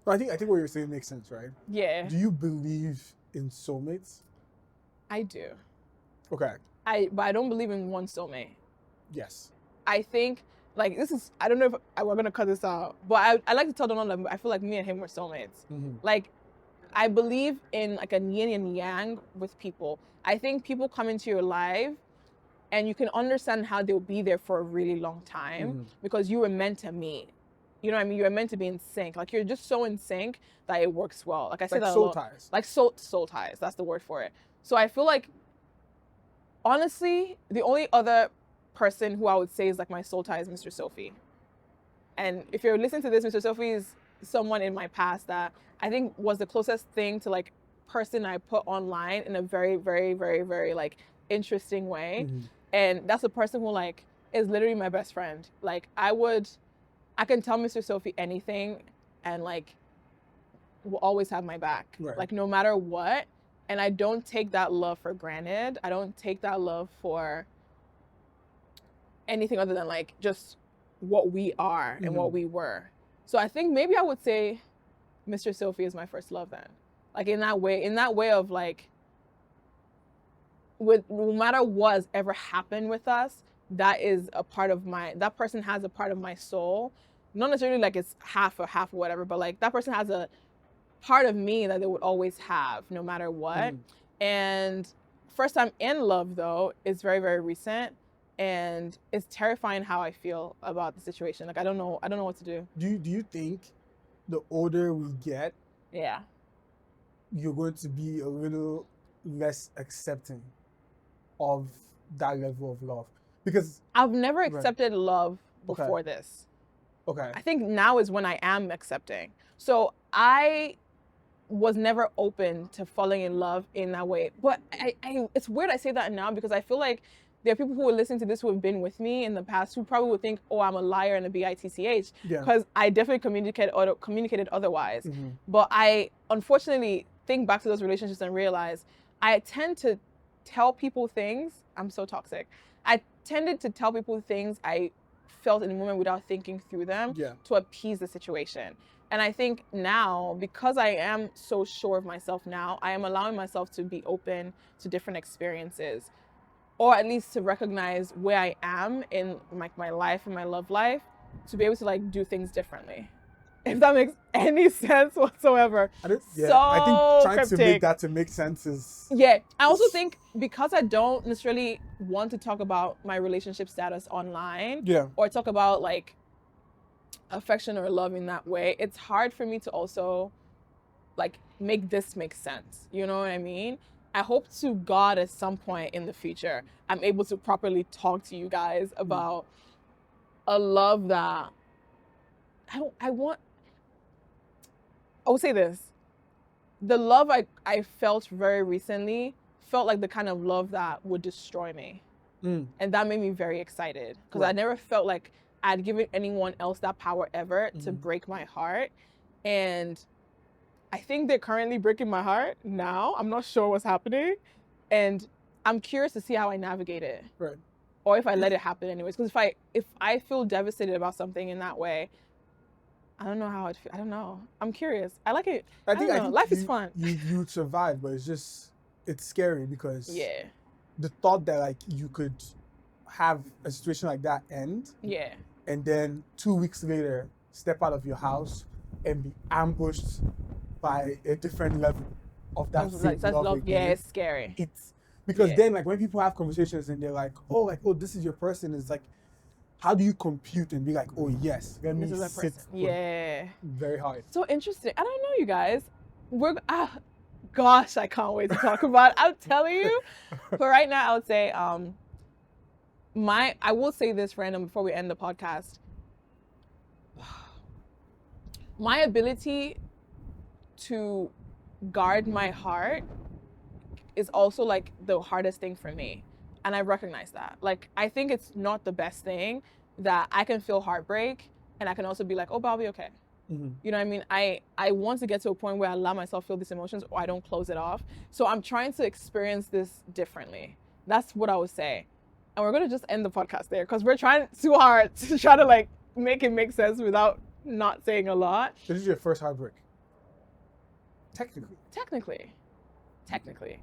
No, I think what you're saying makes sense, right? Yeah, Do you believe in soulmates? I do. Okay. But I don't believe in one soulmate. Yes. I think like this is I don't know if we're gonna cut this out, but I like to tell Donald that I feel like me and him were soulmates. Mm-hmm. Like I believe in like a yin and yang with people. I think people come into your life and you can understand how they'll be there for a really long time because you were meant to meet. You know what I mean? You were meant to be in sync. Like you're just so in sync that it works well. Like I say Like that soul a lot. ties. Like soul ties. That's the word for it. So I feel like honestly, the only other person who I would say is like my soul tie is Mr. Sophie. And if you're listening to this, Mr. Sophie is someone in my past that I think was the closest thing to like person I put online in a very, very, very, very like interesting way. And that's a person who like is literally my best friend. Like I can tell Mr. Sophie anything and like will always have my back. Right. Like no matter what. And I don't take that love for granted. I don't take that love for anything other than like just what we are and what we were. So I think maybe I would say Mr. Sophie is my first love then. Like in that way of like with no matter what's ever happened with us, that person has a part of my soul. Not necessarily like it's half or whatever, but like that person has a part of me that they would always have no matter what. And first time in love though is very, very recent. And it's terrifying how I feel about the situation. Like I don't know what to do. Do you think the older we get, Yeah, you're going to be a little less accepting of that level of love? Because I've never accepted love before this. Okay. I think now is when I am accepting. So I was never open to falling in love in that way. But it's weird I say that now because I feel like there are people who are listening to this who have been with me in the past who probably would think, oh, I'm a liar and a bitch, because I definitely communicated otherwise. But I unfortunately think back to those relationships and realize I tend to tell people things. I'm so toxic. I tended to tell people things I felt in the moment without thinking through them to appease the situation. And I think now, because I am so sure of myself now, I am allowing myself to be open to different experiences, or at least to recognize where I am in my life and my love life, to be able to like do things differently. If that makes any sense whatsoever. I think So trying cryptic. to make that to make sense is... Yeah. I also think because I don't necessarily want to talk about my relationship status online or talk about like affection or love in that way, it's hard for me to also like make this make sense. You know what I mean? I hope to God at some point in the future, I'm able to properly talk to you guys about a love that I will say this. The love I felt very recently felt like the kind of love that would destroy me. And that made me very excited because I never felt like I'd given anyone else that power ever to break my heart. And I think they're currently breaking my heart now. I'm not sure what's happening. And I'm curious to see how I navigate it. Right. Or if I let it happen anyways. Because if I feel devastated about something in that way, I don't know how I'd feel. I don't know. I'm curious. I like it. I think life is fun. You'd survive, but it's scary because the thought that like you could have a situation like that end. Yeah. And then 2 weeks later, step out of your house and be ambushed by a different level of that same love again. Yeah, it's scary. It's because then like when people have conversations and they're like, oh, this is your person, it's like, how do you compute and be like, oh yes, let me sit? Yeah. Very hard. So interesting. I don't know, you guys. Gosh, I can't wait to talk about it. I'm telling you. But right now, I would say, I will say this random before we end the podcast. my ability to guard my heart is also like the hardest thing for me. And I recognize that. Like, I think it's not the best thing that I can feel heartbreak and I can also be like, oh, but I'll be okay. Mm-hmm. You know what I mean? I want to get to a point where I allow myself feel these emotions or I don't close it off. So I'm trying to experience this differently. That's what I would say. And we're going to just end the podcast there because we're trying too hard to try to like make it make sense without not saying a lot. This is your first heartbreak. Technically.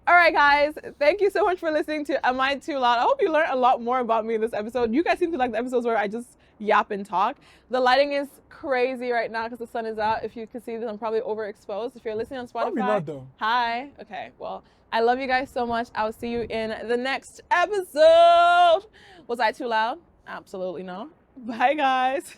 All right, guys. Thank you so much for listening to Am I Too Loud? I hope you learned a lot more about me in this episode. You guys seem to like the episodes where I just yap and talk. The lighting is crazy right now because the sun is out. If you can see this, I'm probably overexposed. If you're listening on Spotify, Probably not though. hi. Okay, well, I love you guys so much. I will see you in the next episode. Was I too loud? Absolutely no. Bye, guys.